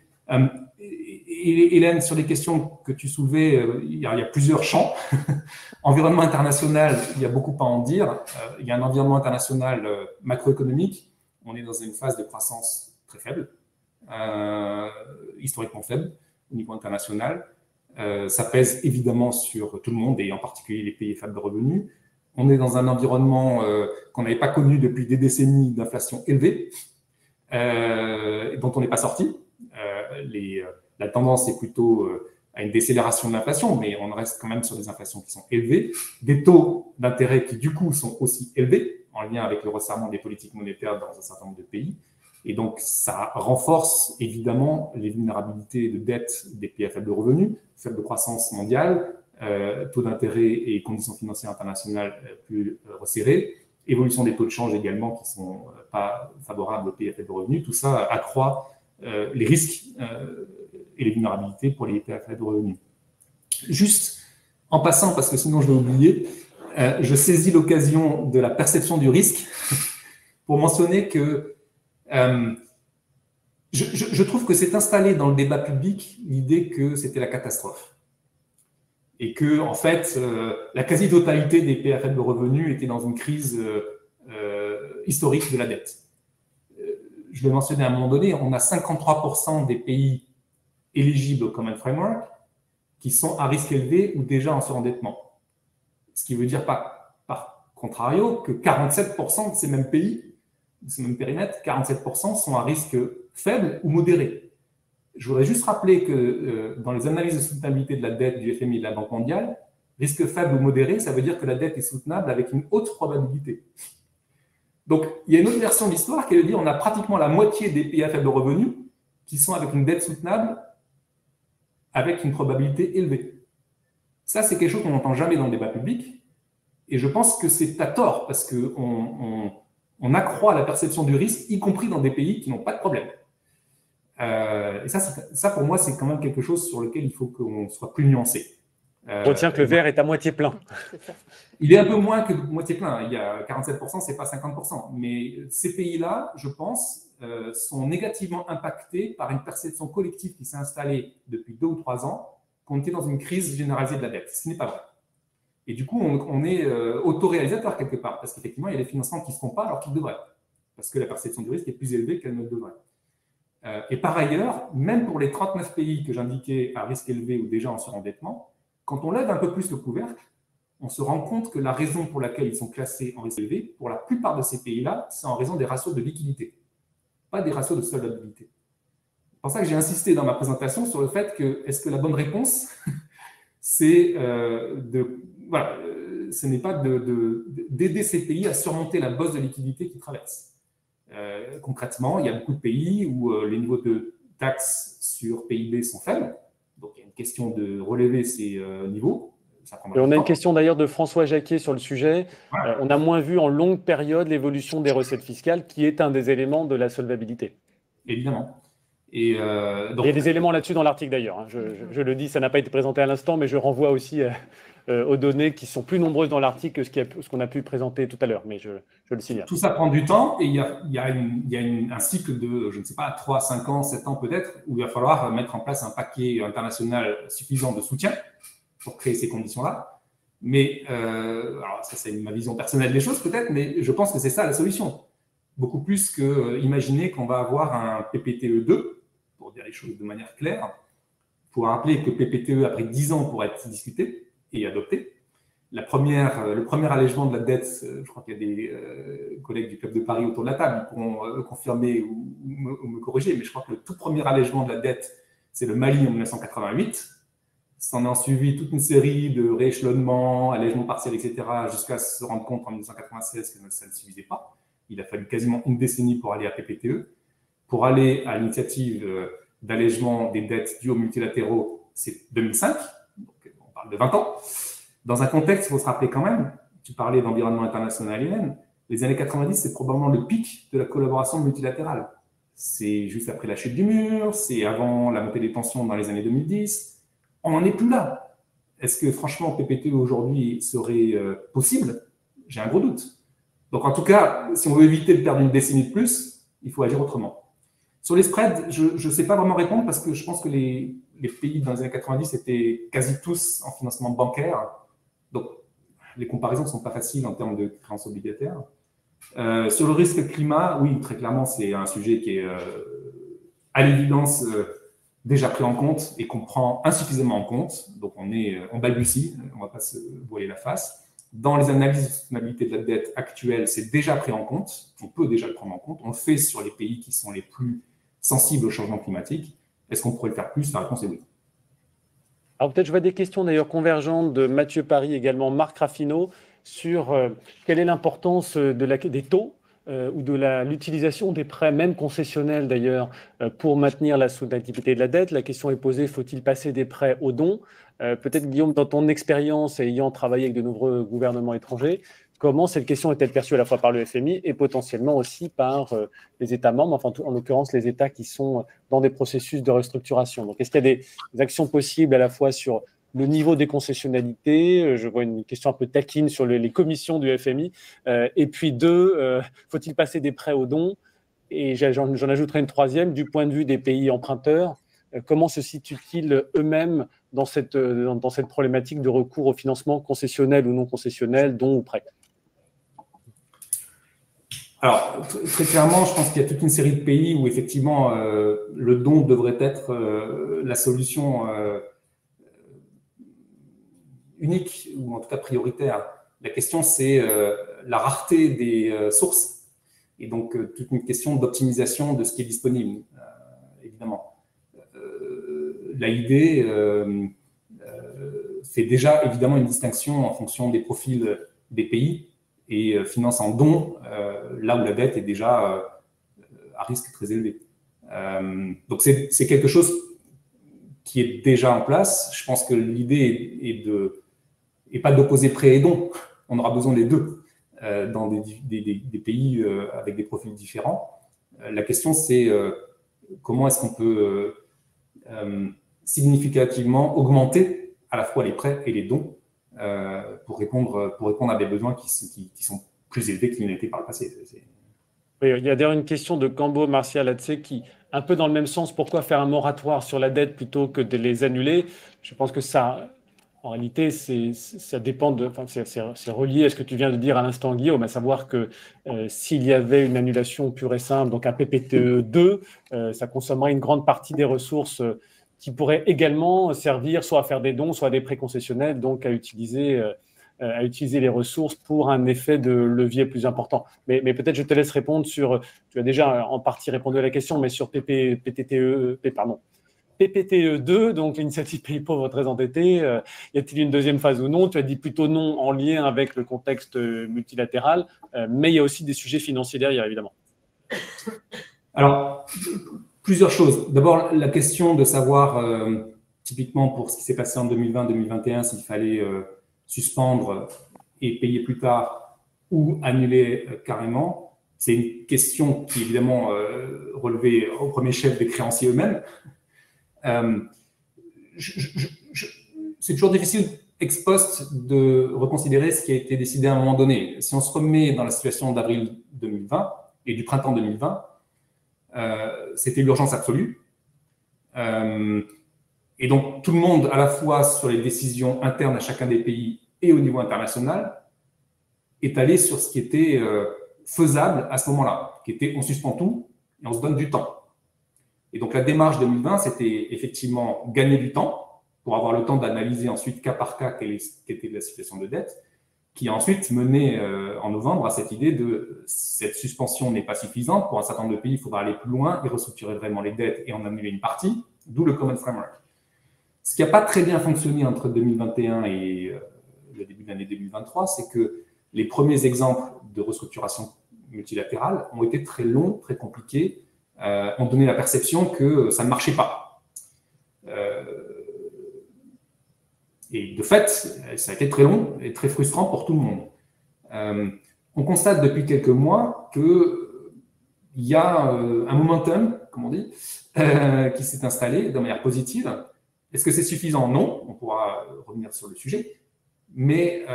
Hélène, sur les questions que tu soulevais, il y a plusieurs champs. Environnement international, il y a beaucoup à en dire. Il y a un environnement international macroéconomique. On est dans une phase de croissance très faible, historiquement faible au niveau international. Ça pèse évidemment sur tout le monde, et en particulier les pays faibles de revenus. On est dans un environnement qu'on n'avait pas connu depuis des décennies d'inflation élevée, dont on n'est pas sorti. La tendance est plutôt à une décélération de l'inflation, mais on reste quand même sur des inflations qui sont élevées, des taux d'intérêt qui du coup sont aussi élevés, en lien avec le resserrement des politiques monétaires dans un certain nombre de pays. Et donc, ça renforce évidemment les vulnérabilités de dette des pays à faible revenu, faible croissance mondiale, taux d'intérêt et conditions financières internationales plus resserrées, évolution des taux de change également qui ne sont pas favorables aux pays à faible revenu. Tout ça accroît les risques et les vulnérabilités pour les pays à faible revenu. Juste en passant, parce que sinon je vais oublier, je saisis l'occasion de la perception du risque pour mentionner que je trouve que c'est installé dans le débat public l'idée que c'était la catastrophe. Et que, en fait, la quasi-totalité des pays à faible revenu étaient dans une crise historique de la dette. Je l'ai mentionné à un moment donné, on a 53% des pays éligibles au Common Framework qui sont à risque élevé ou déjà en surendettement. Ce qui veut dire, par contrario, que 47% de ces mêmes pays, de ces mêmes périmètres, 47% sont à risque faible ou modéré. Je voudrais juste rappeler que dans les analyses de soutenabilité de la dette du FMI et de la Banque mondiale, risque faible ou modéré, ça veut dire que la dette est soutenable avec une haute probabilité. Donc, il y a une autre version de l'histoire qui veut dire qu'on a pratiquement la moitié des pays à faible revenu qui sont avec une dette soutenable avec une probabilité élevée. Ça, c'est quelque chose qu'on n'entend jamais dans le débat public. Et je pense que c'est à tort, parce qu'on accroît la perception du risque, y compris dans des pays qui n'ont pas de problème. Et ça, pour moi, c'est quand même quelque chose sur lequel il faut qu'on soit plus nuancé. Retiens que le verre est à moitié plein. Il est un peu moins que moitié plein. Il y a 47%, c'est pas 50%. Mais ces pays-là, je pense, sont négativement impactés par une perception collective qui s'est installée depuis 2 ou 3 ans, qu'on était dans une crise généralisée de la dette, ce qui n'est pas vrai. Et du coup, on est autoréalisateur quelque part, parce qu'effectivement, il y a des financements qui ne se font pas alors qu'ils devraient, parce que la perception du risque est plus élevée qu'elle ne devrait. Et par ailleurs, même pour les 39 pays que j'indiquais à risque élevé ou déjà en surendettement, quand on lève un peu plus le couvercle, on se rend compte que la raison pour laquelle ils sont classés en risque élevé, pour la plupart de ces pays-là, c'est en raison des ratios de liquidité, pas des ratios de soldabilité. C'est pour ça que j'ai insisté dans ma présentation sur le fait que, est-ce que la bonne réponse, c'est ce n'est pas d'aider ces pays à surmonter la bosse de liquidité qu'ils traversent. Concrètement, il y a beaucoup de pays où les niveaux de taxes sur PIB sont faibles, donc il y a une question de relever ces niveaux. Et on a une question d'ailleurs de François Jacquet sur le sujet. Voilà. On a moins vu en longue période l'évolution des recettes fiscales, qui est un des éléments de la solvabilité. Évidemment. Donc, il y a des éléments là-dessus dans l'article d'ailleurs. Hein. Je le dis, ça n'a pas été présenté à l'instant, mais je renvoie aussi aux données qui sont plus nombreuses dans l'article que ce qu'on a pu présenter tout à l'heure, mais je le signale. Tout ça prend du temps et il y a un cycle de, je ne sais pas, 3, 5 ans, 7 ans peut-être, où il va falloir mettre en place un paquet international suffisant de soutien pour créer ces conditions-là. Mais, alors ça c'est ma vision personnelle des choses peut-être, mais je pense que c'est ça la solution. Beaucoup plus que imaginer qu'on va avoir un PPTE 2, pour dire les choses de manière claire. Il faut rappeler que PPTE, après 10 ans, pourra être discuté et adopté. Le premier allègement de la dette, je crois qu'il y a des collègues du Club de Paris autour de la table qui pourront confirmer ou me corriger, mais je crois que le tout premier allègement de la dette, c'est le Mali en 1988. S'en a suivi toute une série de rééchelonnements, allègements partiels, etc., jusqu'à se rendre compte en 1996 que ça ne suffisait pas. Il a fallu quasiment une décennie pour aller à PPTE. Pour aller à l'initiative d'allègement des dettes dues aux multilatéraux, c'est 2005, donc on parle de 20 ans. Dans un contexte, il faut se rappeler quand même, tu parlais d'environnement international alien, les années 90, c'est probablement le pic de la collaboration multilatérale. C'est juste après la chute du mur, c'est avant la montée des tensions dans les années 2010. On n'en est plus là. Est-ce que franchement PPTE aujourd'hui serait possible? J'ai un gros doute. Donc en tout cas, si on veut éviter de perdre une décennie de plus, il faut agir autrement. Sur les spreads, je ne sais pas vraiment répondre parce que je pense que les pays dans les années 90 étaient quasi tous en financement bancaire. Donc, les comparaisons ne sont pas faciles en termes de créances obligataires. Sur le risque climat, oui, très clairement, c'est un sujet qui est à l'évidence déjà pris en compte et qu'on prend insuffisamment en compte. Donc, on balbutie, on ne va pas se voiler la face. Dans les analyses de soutenabilité de la dette actuelle, c'est déjà pris en compte. On peut déjà le prendre en compte. On le fait sur les pays qui sont les plus sensibles au changement climatique. Est-ce qu'on pourrait le faire plus? La réponse est oui. Alors peut-être je vois des questions d'ailleurs convergentes de Mathieu Paris, également Marc Raffineau, sur quelle est l'importance des taux ou de l'utilisation des prêts, même concessionnels d'ailleurs, pour maintenir la soutenabilité de la dette. La question est posée, faut-il passer des prêts aux dons? Peut-être Guillaume, dans ton expérience et ayant travaillé avec de nombreux gouvernements étrangers, comment cette question est-elle perçue à la fois par le FMI et potentiellement aussi par les États membres, enfin en l'occurrence les États qui sont dans des processus de restructuration. Donc est-ce qu'il y a des actions possibles à la fois sur le niveau des concessionnalités? Je vois une question un peu taquine sur les commissions du FMI. Et puis faut-il passer des prêts aux dons? Et j'en ajouterai une troisième, du point de vue des pays emprunteurs, comment se situent-ils eux-mêmes dans cette problématique de recours au financement concessionnel ou non concessionnel, dons ou prêts? Alors, très clairement, je pense qu'il y a toute une série de pays où effectivement le don devrait être la solution unique ou en tout cas prioritaire. La question, c'est la rareté des sources et donc toute une question d'optimisation de ce qui est disponible, évidemment. L'AID fait déjà évidemment une distinction en fonction des profils des pays et finance en dons là où la dette est déjà à risque très élevé. Donc c'est quelque chose qui est déjà en place. Je pense que l'idée est pas d'opposer prêt et don. On aura besoin des deux dans des pays avec des profils différents. La question, c'est comment est-ce qu'on peut significativement augmenter à la fois les prêts et les dons pour répondre à des besoins qui sont plus élevés qu'ils n'étaient par le passé. Oui, il y a d'ailleurs une question de Cambo Martial Atsé qui, un peu dans le même sens, pourquoi faire un moratoire sur la dette plutôt que de les annuler? Je pense que ça, en réalité, ça dépend enfin, c'est relié à ce que tu viens de dire à l'instant, Guillaume, à savoir que s'il y avait une annulation pure et simple, donc un PPTE2, ça consommerait une grande partie des ressources qui pourraient également servir soit à faire des dons, soit à des prêts concessionnels, donc à utiliser les ressources pour un effet de levier plus important. Mais peut-être je te laisse répondre sur, tu as déjà en partie répondu à la question, mais sur PPTE2, donc l'initiative Pays pauvres très endettés, y a-t-il une deuxième phase ou non? Tu as dit plutôt non en lien avec le contexte multilatéral, mais il y a aussi des sujets financiers derrière, évidemment. Alors, plusieurs choses. D'abord, la question de savoir, typiquement pour ce qui s'est passé en 2020-2021, s'il fallait suspendre et payer plus tard ou annuler carrément, c'est une question qui évidemment relevait au premier chef des créanciers eux-mêmes. C'est toujours difficile ex post de reconsidérer ce qui a été décidé à un moment donné. Si on se remet dans la situation d'avril 2020 et du printemps 2020, c'était l'urgence absolue. Et donc, tout le monde, à la fois sur les décisions internes à chacun des pays et au niveau international, est allé sur ce qui était faisable à ce moment-là, qui était on suspend tout et on se donne du temps. Et donc, la démarche 2020, c'était effectivement gagner du temps pour avoir le temps d'analyser ensuite cas par cas quelle était la situation de dette, qui a ensuite mené en novembre à cette idée de cette suspension n'est pas suffisante. Pour un certain nombre de pays, il faudra aller plus loin et restructurer vraiment les dettes et en annuler une partie, d'où le Common Framework. Ce qui n'a pas très bien fonctionné entre 2021 et le début de l'année 2023, c'est que les premiers exemples de restructuration multilatérale ont été très longs, très compliqués, ont donné la perception que ça ne marchait pas. Et de fait, ça a été très long et très frustrant pour tout le monde. On constate depuis quelques mois qu'il y a un momentum, comme on dit, qui s'est installé de manière positive. Est-ce que c'est suffisant? Non, on pourra revenir sur le sujet. Mais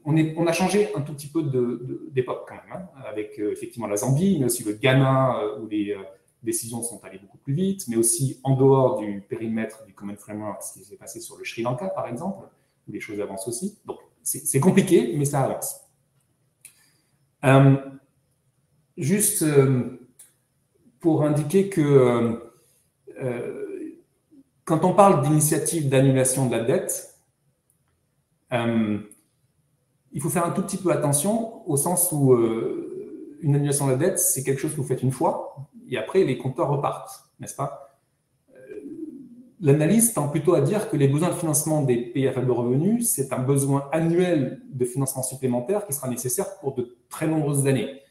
on a changé un tout petit peu d'époque quand même, hein, avec effectivement la Zambie, mais aussi le Ghana, où les décisions sont allées beaucoup plus vite, mais aussi en dehors du périmètre du Common Framework, ce qui s'est passé sur le Sri Lanka, par exemple, où les choses avancent aussi. Donc, c'est compliqué, mais ça avance. Juste pour indiquer que quand on parle d'initiative d'annulation de la dette, il faut faire un tout petit peu attention au sens où une annulation de la dette, c'est quelque chose que vous faites une fois et après les compteurs repartent, n'est-ce pas? L'analyse tend plutôt à dire que les besoins de financement des pays à faible revenu, c'est un besoin annuel de financement supplémentaire qui sera nécessaire pour de très nombreuses années.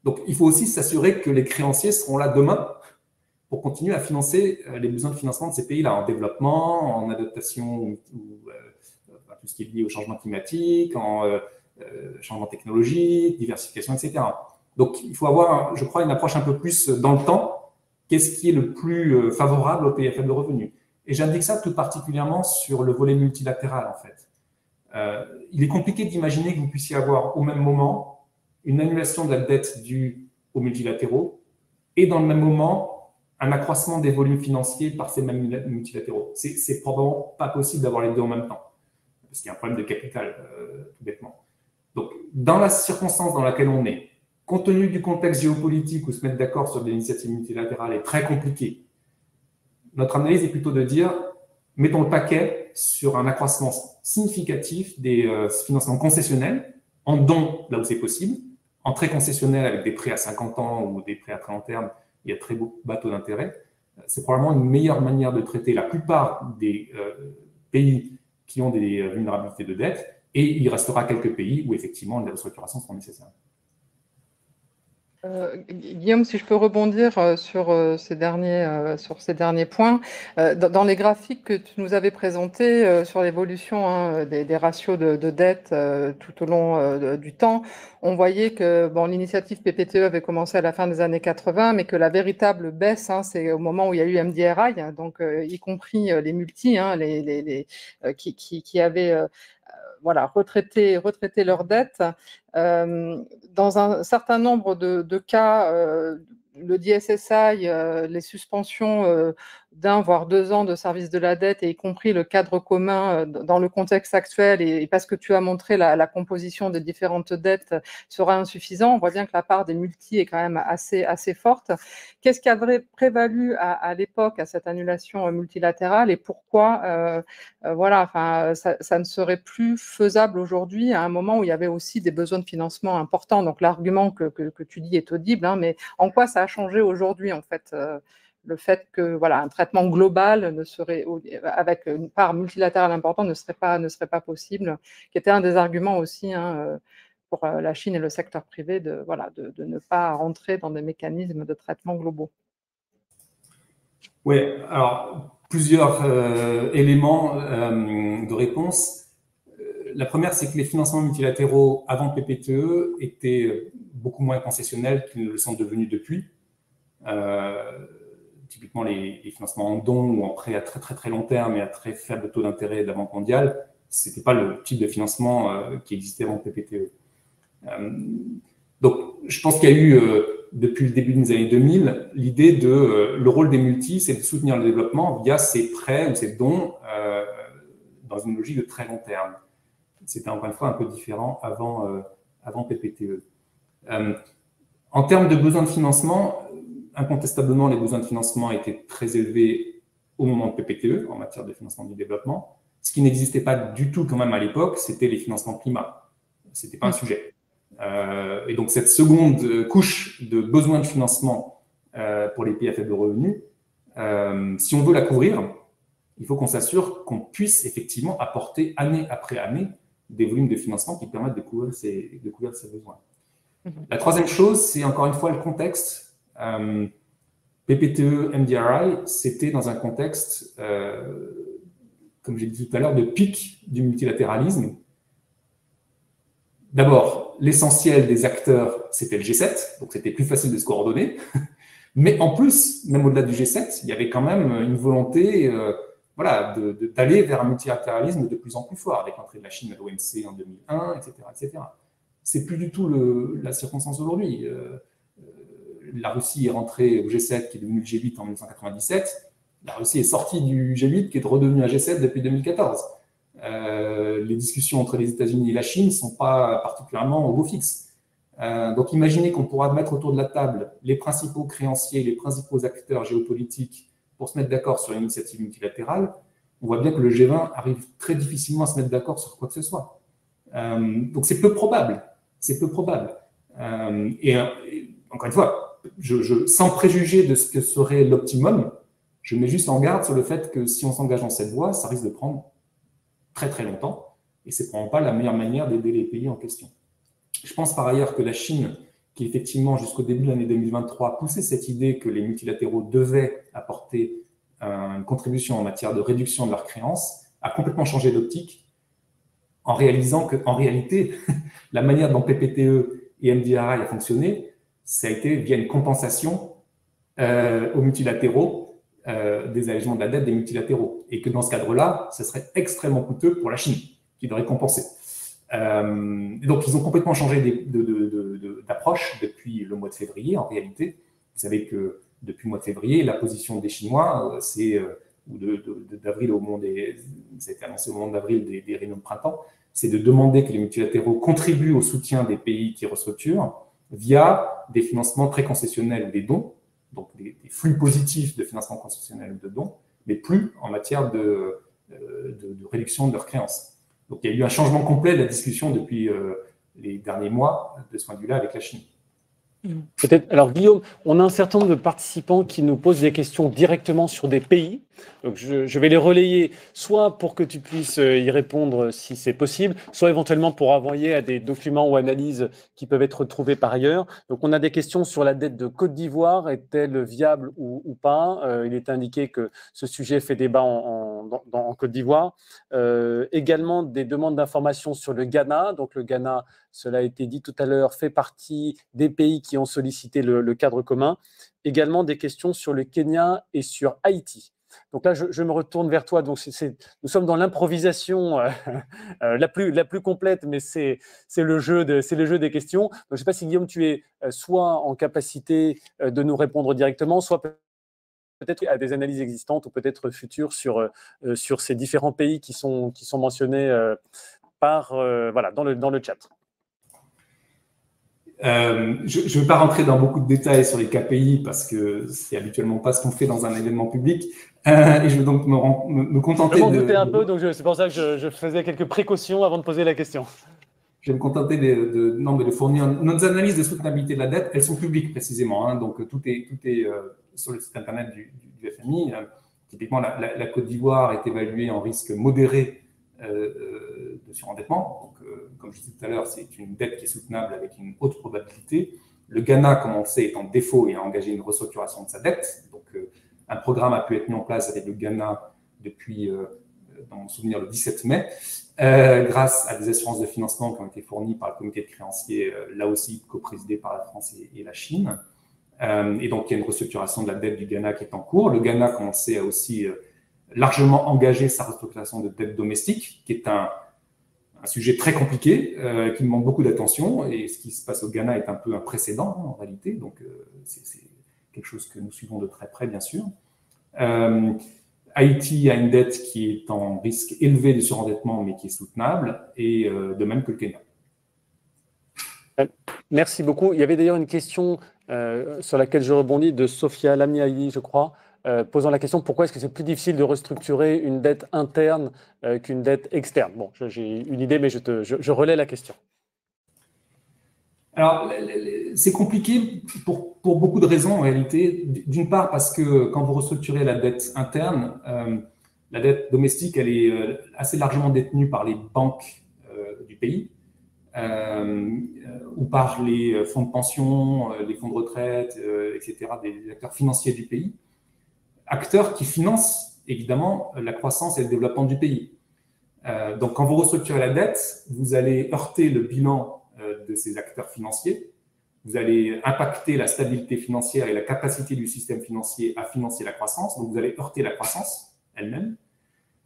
Donc, il faut aussi s'assurer que les créanciers seront là demain pour continuer à financer les besoins de financement de ces pays-là, en développement, en adaptation ou tout ce qui est lié au changement climatique, en changement technologique, diversification, etc. Donc, il faut avoir, je crois, une approche un peu plus dans le temps. Qu'est-ce qui est le plus favorable aux pays à faible revenu? Et j'indique ça tout particulièrement sur le volet multilatéral, en fait. Il est compliqué d'imaginer que vous puissiez avoir au même moment une annulation de la dette due aux multilatéraux et dans le même moment un accroissement des volumes financiers par ces mêmes multilatéraux. C'est probablement pas possible d'avoir les deux en même temps, parce qu'il y a un problème de capital, tout bêtement. Donc, dans la circonstance dans laquelle on est, compte tenu du contexte géopolitique où se mettre d'accord sur des initiatives multilatérales est très compliqué, notre analyse est plutôt de dire, mettons le paquet sur un accroissement significatif des financements concessionnels, en dons là où c'est possible, en très concessionnels avec des prêts à 50 ans ou des prêts à très long terme, il y a très bas taux d'intérêt. C'est probablement une meilleure manière de traiter la plupart des pays qui ont des vulnérabilités de dette, et il restera quelques pays où effectivement les restructurations seront nécessaires. Guillaume, si je peux rebondir sur ces derniers points, dans les graphiques que tu nous avais présentés sur l'évolution des ratios de dette tout au long du temps, on voyait que bon, l'initiative PPTE avait commencé à la fin des années 80, mais que la véritable baisse, c'est au moment où il y a eu MDRI, donc y compris les multis, qui avaient voilà, retraiter leurs dettes. Dans un certain nombre de cas, le DSSI, les suspensions d'1 voire 2 ans de service de la dette, et y compris le cadre commun dans le contexte actuel, et parce que tu as montré la composition des différentes dettes, sera insuffisant. On voit bien que la part des multis est quand même assez forte. Qu'est-ce qui a prévalu à l'époque à cette annulation multilatérale, et pourquoi voilà, enfin, ça ne serait plus faisable aujourd'hui à un moment où il y avait aussi des besoins de financement importants. Donc l'argument que tu dis est audible, mais en quoi ça a changé aujourd'hui en fait le fait que voilà, un traitement global ne serait, avec une part multilatérale importante, ne serait pas possible, qui était un des arguments aussi pour la Chine et le secteur privé de ne pas rentrer dans des mécanismes de traitement globaux. Oui, alors plusieurs éléments de réponse. La première, c'est que les financements multilatéraux avant PPTE étaient beaucoup moins concessionnels qu'ils ne le sont devenus depuis. Typiquement, les financements en dons ou en prêt à très très très long terme et à très faible taux d'intérêt de la Banque mondiale, ce n'était pas le type de financement qui existait avant PPTE. Donc, je pense qu'il y a eu, depuis le début des années 2000, l'idée de le rôle des multis, c'est de soutenir le développement via ces prêts ou ces dons dans une logique de très long terme. C'était encore une fois un peu différent avant PPTE. En termes de besoins de financement, incontestablement, les besoins de financement étaient très élevés au moment de PPTE en matière de financement du développement. Ce qui n'existait pas du tout quand même à l'époque, c'était les financements climat. Ce n'était pas un sujet. Et donc cette seconde couche de besoins de financement pour les pays à faible revenu, si on veut la couvrir, il faut qu'on s'assure qu'on puisse effectivement apporter année après année des volumes de financement qui permettent de couvrir ces besoins. La troisième chose, c'est encore une fois le contexte. PPTE, MDRI, c'était dans un contexte, comme j'ai dit tout à l'heure, de pic du multilatéralisme. D'abord, l'essentiel des acteurs, c'était le G7, donc c'était plus facile de se coordonner. Mais en plus, même au-delà du G7, il y avait quand même une volonté d'aller vers un multilatéralisme de plus en plus fort, avec l'entrée de la Chine à l'OMC en 2001, etc. etc. C'est plus du tout la circonstance aujourd'hui. La Russie est rentrée au G7, qui est devenu le G8 en 1997. La Russie est sortie du G8, qui est redevenu un G7 depuis 2014. Les discussions entre les États-Unis et la Chine ne sont pas particulièrement au beau fixe. Donc imaginez qu'on pourra mettre autour de la table les principaux créanciers, les principaux acteurs géopolitiques pour se mettre d'accord sur une initiative multilatérale. On voit bien que le G20 arrive très difficilement à se mettre d'accord sur quoi que ce soit. Donc c'est peu probable. C'est peu probable. Et encore une fois, sans préjuger de ce que serait l'optimum, je mets juste en garde sur le fait que si on s'engage dans cette voie, ça risque de prendre très très longtemps, et ce n'est probablement pas la meilleure manière d'aider les pays en question. Je pense par ailleurs que la Chine, qui effectivement jusqu'au début de l'année 2023 poussait cette idée que les multilatéraux devaient apporter une contribution en matière de réduction de leurs créances, a complètement changé d'optique en réalisant qu'en réalité, la manière dont PPTE et MDRI a fonctionné, ça a été via une compensation aux multilatéraux des allégements de la dette des multilatéraux. Et que dans ce cadre-là, ce serait extrêmement coûteux pour la Chine, qui devrait compenser. Donc, ils ont complètement changé d'approche depuis le mois de février, en réalité. Vous savez que depuis le mois de février, la position des Chinois, ou d'avril au moment ça a été annoncé au moment d'avril des réunions de printemps, c'est de demander que les multilatéraux contribuent au soutien des pays qui restructurent via des financements très concessionnels ou des dons, donc des flux positifs de financement concessionnel ou de dons, mais plus en matière de réduction de leurs créances. Donc il y a eu un changement complet de la discussion depuis les derniers mois de ce point de vue-là avec la Chine. Peut-être. Alors, Guillaume, on a un certain nombre de participants qui nous posent des questions directement sur des pays. Donc, je vais les relayer, soit pour que tu puisses y répondre si c'est possible, soit éventuellement pour envoyer à des documents ou analyses qui peuvent être trouvés par ailleurs. Donc, on a des questions sur la dette de Côte d'Ivoire. Est-elle viable ou pas? Il est indiqué que ce sujet fait débat en Côte d'Ivoire. Également, des demandes d'informations sur le Ghana. Donc, le Ghana, cela a été dit tout à l'heure, fait partie des pays qui ont sollicité le cadre commun. Également des questions sur le Kenya et sur Haïti. Donc là, je me retourne vers toi. Donc nous sommes dans l'improvisation la plus complète, mais c'est le jeu des questions. Donc, je ne sais pas si Guillaume, tu es soit en capacité de nous répondre directement, soit peut-être à des analyses existantes ou peut-être futures sur ces différents pays qui sont mentionnés voilà, dans le chat. Je ne vais pas rentrer dans beaucoup de détails sur les KPI parce que c'est habituellement pas ce qu'on fait dans un événement public. Et je vais donc me contenter de... Je m'en doutais un peu, donc c'est pour ça que je faisais quelques précautions avant de poser la question. Je vais me contenter de fournir nos analyses de soutenabilité de la dette. Elles sont publiques précisément, hein, donc tout est sur le site internet du FMI. Typiquement, la Côte d'Ivoire est évaluée en risque modéré de surendettement. Donc, comme je disais tout à l'heure, c'est une dette qui est soutenable avec une haute probabilité. Le Ghana, comme on le sait, est en défaut et a engagé une restructuration de sa dette. Donc, un programme a pu être mis en place avec le Ghana depuis, dans mon souvenir, le 17 mai, grâce à des assurances de financement qui ont été fournies par le comité de créanciers, là aussi coprésidé par la France et la Chine. Et donc, il y a une restructuration de la dette du Ghana qui est en cours. Le Ghana, comme on le sait, a aussi largement engagé sa restructuration de dette domestique, qui est un sujet très compliqué, qui demande beaucoup d'attention. Et ce qui se passe au Ghana est un peu un précédent, en réalité. Donc, c'est quelque chose que nous suivons de très près, bien sûr. Haïti a une dette qui est en risque élevé de surendettement, mais qui est soutenable, et de même que le Kenya. Merci beaucoup. Il y avait d'ailleurs une question sur laquelle je rebondis de Sophia Lamiaï, je crois, posant la question pourquoi est-ce que c'est plus difficile de restructurer une dette interne qu'une dette externe. Bon, j'ai une idée, mais je relais la question. Alors, c'est compliqué pour beaucoup de raisons en réalité. D'une part, parce que quand vous restructurez la dette interne, la dette domestique, elle est assez largement détenue par les banques du pays ou par les fonds de pension, les fonds de retraite, etc., des acteurs financiers du pays. Acteurs qui financent évidemment la croissance et le développement du pays. Donc, quand vous restructurez la dette, vous allez heurter le bilan de ces acteurs financiers, vous allez impacter la stabilité financière et la capacité du système financier à financer la croissance, donc vous allez heurter la croissance elle-même.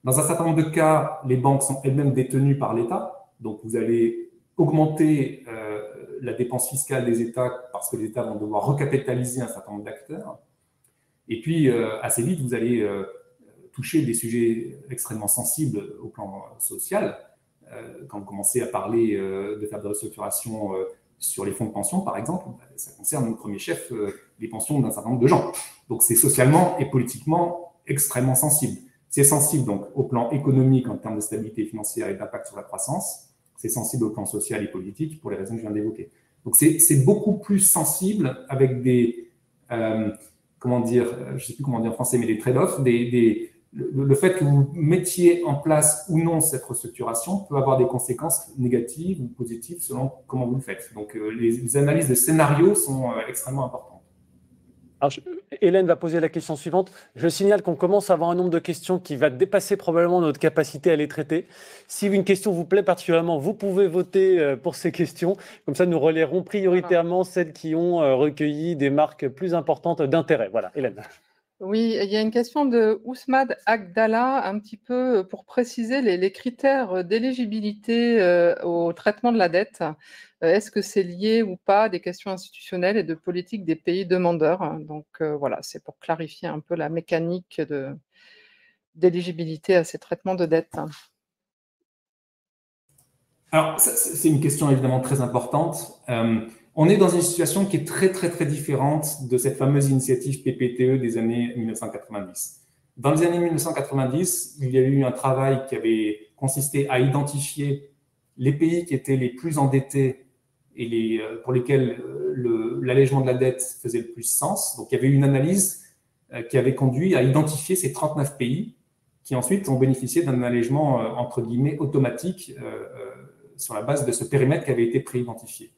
Dans un certain nombre de cas, les banques sont elles-mêmes détenues par l'État, donc vous allez augmenter la dépense fiscale des États parce que les États vont devoir recapitaliser un certain nombre d'acteurs. Et puis, assez vite, vous allez toucher des sujets extrêmement sensibles au plan social. Quand vous commencez à parler de faire des restructurations sur les fonds de pension, par exemple, ça concerne au premier chef les pensions d'un certain nombre de gens. Donc, c'est socialement et politiquement extrêmement sensible. C'est sensible donc au plan économique en termes de stabilité financière et d'impact sur la croissance. C'est sensible au plan social et politique pour les raisons que je viens d'évoquer. Donc, c'est beaucoup plus sensible avec des, comment dire, je ne sais plus comment dire en français, mais des trade-offs, le fait que vous mettiez en place ou non cette restructuration peut avoir des conséquences négatives ou positives selon comment vous le faites. Donc, les analyses de scénarios sont extrêmement importantes. Alors, Hélène va poser la question suivante. Je signale qu'on commence à avoir un nombre de questions qui va dépasser probablement notre capacité à les traiter. Si une question vous plaît particulièrement, vous pouvez voter pour ces questions. Comme ça, nous relayerons prioritairement celles qui ont recueilli des marques plus importantes d'intérêt. Voilà, Hélène. Oui, il y a une question de Ousmad Agdallah, un petit peu pour préciser les critères d'éligibilité au traitement de la dette. Est-ce que c'est lié ou pas à des questions institutionnelles et de politique des pays demandeurs? Donc voilà, c'est pour clarifier un peu la mécanique d'éligibilité à ces traitements de dette. Alors, c'est une question évidemment très importante. On est dans une situation qui est très, très, très différente de cette fameuse initiative PPTE des années 1990. Dans les années 1990, il y a eu un travail qui avait consisté à identifier les pays qui étaient les plus endettés et pour lesquels l'allègement de la dette faisait le plus sens. Donc, il y avait une analyse qui avait conduit à identifier ces 39 pays qui ensuite ont bénéficié d'un allègement, entre guillemets, automatique sur la base de ce périmètre qui avait été pré-identifié.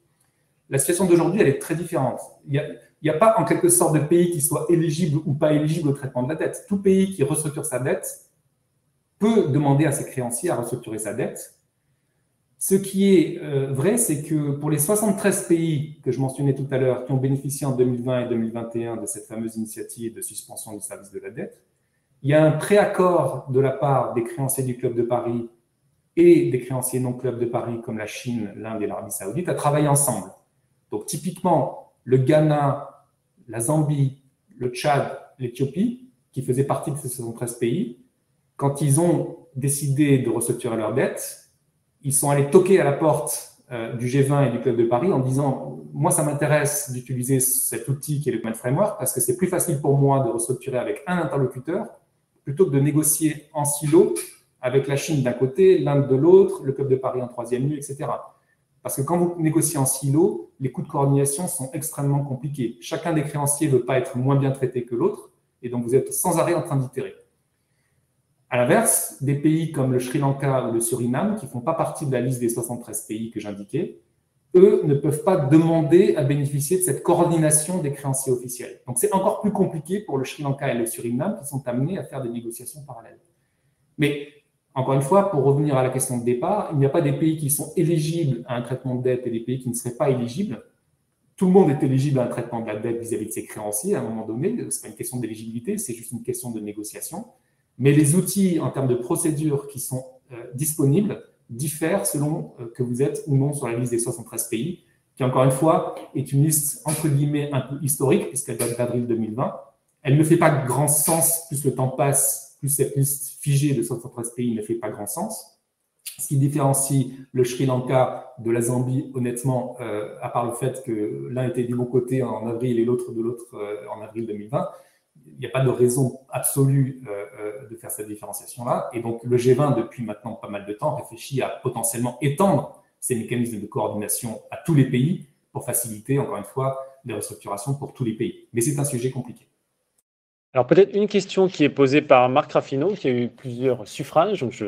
La situation d'aujourd'hui, elle est très différente. Il n'y a pas en quelque sorte de pays qui soit éligible ou pas éligible au traitement de la dette. Tout pays qui restructure sa dette peut demander à ses créanciers à restructurer sa dette. Ce qui est vrai, c'est que pour les 73 pays que je mentionnais tout à l'heure, qui ont bénéficié en 2020 et 2021 de cette fameuse initiative de suspension du service de la dette, il y a un préaccord de la part des créanciers du Club de Paris et des créanciers non Club de Paris, comme la Chine, l'Inde et l'Arabie Saoudite, à travailler ensemble. Donc, typiquement, le Ghana, la Zambie, le Tchad, l'Éthiopie, qui faisaient partie de ces 73 pays, quand ils ont décidé de restructurer leur dette, ils sont allés toquer à la porte du G20 et du Club de Paris en disant « Moi, ça m'intéresse d'utiliser cet outil qui est le Payment Framework parce que c'est plus facile pour moi de restructurer avec un interlocuteur plutôt que de négocier en silo avec la Chine d'un côté, l'Inde de l'autre, le Club de Paris en troisième lieu, etc. » Parce que quand vous négociez en silo, les coûts de coordination sont extrêmement compliqués. Chacun des créanciers ne veut pas être moins bien traité que l'autre et donc vous êtes sans arrêt en train d'itérer. À l'inverse, des pays comme le Sri Lanka ou le Suriname, qui ne font pas partie de la liste des 73 pays que j'indiquais, eux ne peuvent pas demander à bénéficier de cette coordination des créanciers officiels. Donc, c'est encore plus compliqué pour le Sri Lanka et le Suriname qui sont amenés à faire des négociations parallèles. Mais, encore une fois, pour revenir à la question de départ, il n'y a pas des pays qui sont éligibles à un traitement de dette et des pays qui ne seraient pas éligibles. Tout le monde est éligible à un traitement de la dette vis-à-vis de ses créanciers à un moment donné. Ce n'est pas une question d'éligibilité, c'est juste une question de négociation. Mais les outils en termes de procédures qui sont disponibles diffèrent selon que vous êtes ou non sur la liste des 73 pays, qui encore une fois est une liste entre guillemets un peu historique puisqu'elle date d'avril 2020. Elle ne fait pas grand sens, plus le temps passe, plus cette liste figée de 73 pays ne fait pas grand sens. Ce qui différencie le Sri Lanka de la Zambie, honnêtement, à part le fait que l'un était du bon côté en avril et l'autre de l'autre en avril 2020, il n'y a pas de raison absolue de faire cette différenciation-là. Et donc, le G20, depuis maintenant pas mal de temps, réfléchit à potentiellement étendre ces mécanismes de coordination à tous les pays pour faciliter, encore une fois, les restructurations pour tous les pays. Mais c'est un sujet compliqué. Alors, peut-être une question qui est posée par Marc Raffino, qui a eu plusieurs suffrages, donc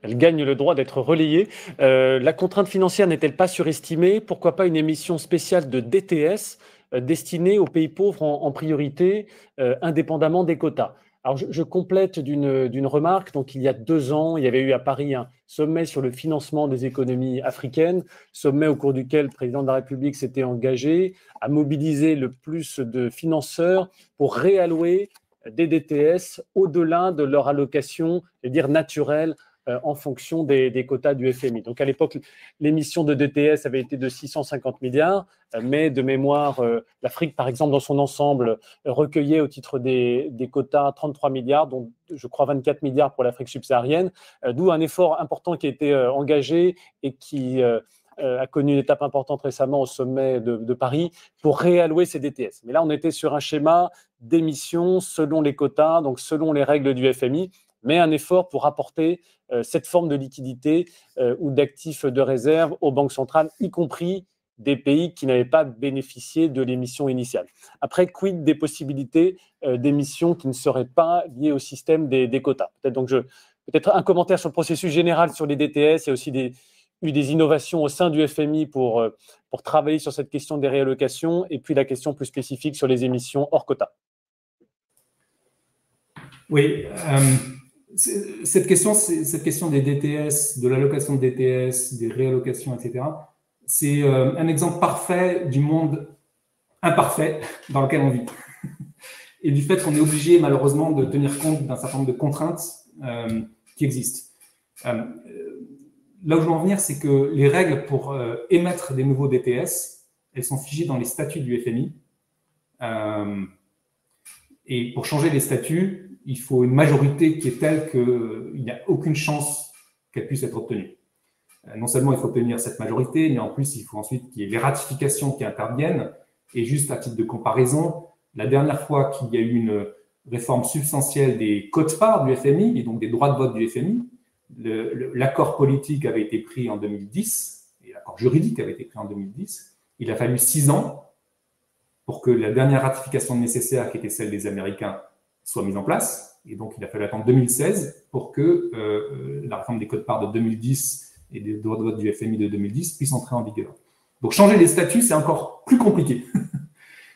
elle gagne le droit d'être relayée. La contrainte financière n'est-elle pas surestimée? Pourquoi pas une émission spéciale de DTS destinée aux pays pauvres en priorité, indépendamment des quotas? Alors, je complète d'une remarque. Donc, il y a 2 ans, il y avait eu à Paris un sommet sur le financement des économies africaines, sommet au cours duquel le président de la République s'était engagé à mobiliser le plus de financeurs pour réallouer des DTS au-delà de leur allocation, je veux dire, naturelle, en fonction des quotas du FMI. Donc, à l'époque, l'émission de DTS avait été de 650 milliards, mais de mémoire, l'Afrique, par exemple, dans son ensemble, recueillait au titre des quotas 33 milliards, dont je crois 24 milliards pour l'Afrique subsaharienne, d'où un effort important qui a été engagé et qui a connu une étape importante récemment au sommet de Paris pour réallouer ces DTS. Mais là, on était sur un schéma d'émission selon les quotas, donc selon les règles du FMI, mais un effort pour apporter cette forme de liquidité ou d'actifs de réserve aux banques centrales, y compris des pays qui n'avaient pas bénéficié de l'émission initiale. Après, quid des possibilités d'émissions qui ne seraient pas liées au système des quotas? Peut-être un commentaire sur le processus général sur les DTS. Il y a aussi eu des innovations au sein du FMI pour travailler sur cette question des réallocations, et puis la question plus spécifique sur les émissions hors quotas. Oui, cette question des DTS, de l'allocation de DTS, des réallocations, etc., c'est un exemple parfait du monde imparfait dans lequel on vit. Et du fait qu'on est obligé, malheureusement, de tenir compte d'un certain nombre de contraintes qui existent. Là où je veux en venir, c'est que les règles pour émettre des nouveaux DTS, elles sont figées dans les statuts du FMI. Et pour changer les statuts, il faut une majorité qui est telle qu'il n'y a aucune chance qu'elle puisse être obtenue. Non seulement il faut obtenir cette majorité, mais en plus, il faut ensuite qu'il y ait les ratifications qui interviennent. Et juste à titre de comparaison, la dernière fois qu'il y a eu une réforme substantielle des quotes-parts du FMI, et donc des droits de vote du FMI, l'accord politique avait été pris en 2010, et l'accord l'accord juridique avait été pris en 2010. Il a fallu 6 ans pour que la dernière ratification nécessaire, qui était celle des Américains, soit mise en place. Et donc, il a fallu attendre 2016 pour que la réforme des codes-parts de 2010 et des droits de vote du FMI de 2010 puisse entrer en vigueur. Donc, changer les statuts, c'est encore plus compliqué.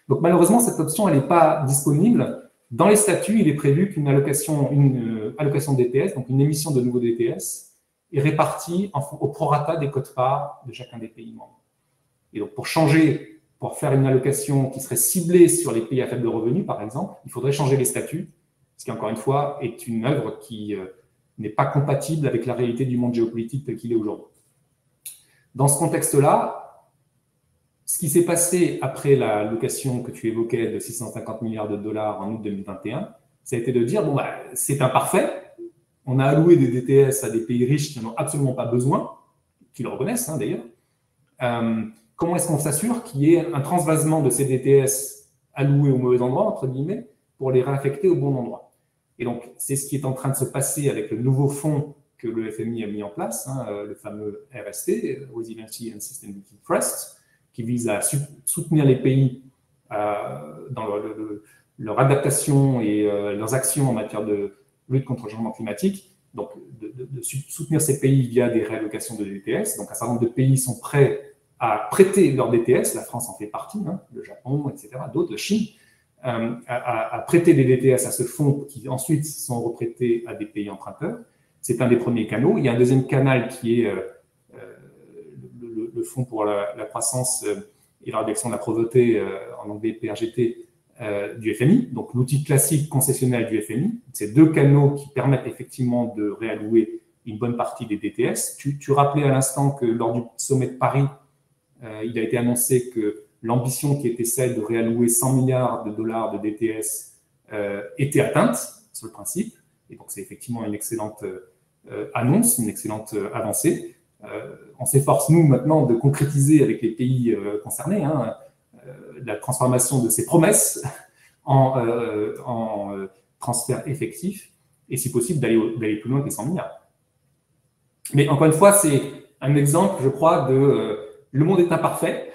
Donc, malheureusement, cette option, elle n'est pas disponible. Dans les statuts, il est prévu qu'une allocation DTS, donc une émission de nouveaux DTS, est répartie au prorata des quotes-parts de chacun des pays membres. Et donc, pour faire une allocation qui serait ciblée sur les pays à faible revenu, par exemple, il faudrait changer les statuts, ce qui, encore une fois, est une œuvre qui n'est pas compatible avec la réalité du monde géopolitique tel qu'il est aujourd'hui. Dans ce contexte-là, ce qui s'est passé après la location que tu évoquais de 650 milliards de dollars en août 2021, ça a été de dire, bon, bah, c'est imparfait, on a alloué des DTS à des pays riches qui n'en ont absolument pas besoin, qui le reconnaissent d'ailleurs. Comment est-ce qu'on s'assure qu'il y ait un transvasement de ces DTS alloués au mauvais endroit, entre guillemets, pour les réaffecter au bon endroit? Et donc, c'est ce qui est en train de se passer avec le nouveau fonds que le FMI a mis en place, le fameux RST, Resiliency and Sustainability Trust, qui vise à soutenir les pays dans leur adaptation et leurs actions en matière de lutte contre le changement climatique. Donc, de soutenir ces pays via des réallocations de DTS. Donc, un certain nombre de pays sont prêts à prêter leurs DTS, la France en fait partie, le Japon, etc., d'autres, la Chine, à prêter des DTS à ce fonds qui ensuite sont reprêtés à des pays emprunteurs. C'est un des premiers canaux. Il y a un deuxième canal qui est le Fonds pour la croissance et la réduction de la pauvreté, en anglais PRGT, du FMI, donc l'outil classique concessionnel du FMI. Ces deux canaux qui permettent effectivement de réallouer une bonne partie des DTS. Tu rappelais à l'instant que lors du sommet de Paris, il a été annoncé que l'ambition qui était celle de réallouer 100 milliards de dollars de DTS était atteinte sur le principe. Et donc, c'est effectivement une excellente annonce, une excellente avancée. On s'efforce, nous, maintenant, de concrétiser avec les pays concernés la transformation de ces promesses en transfert effectif et, si possible, d'aller plus loin que les 100 milliards. Mais encore une fois, c'est un exemple, je crois, de le monde est imparfait,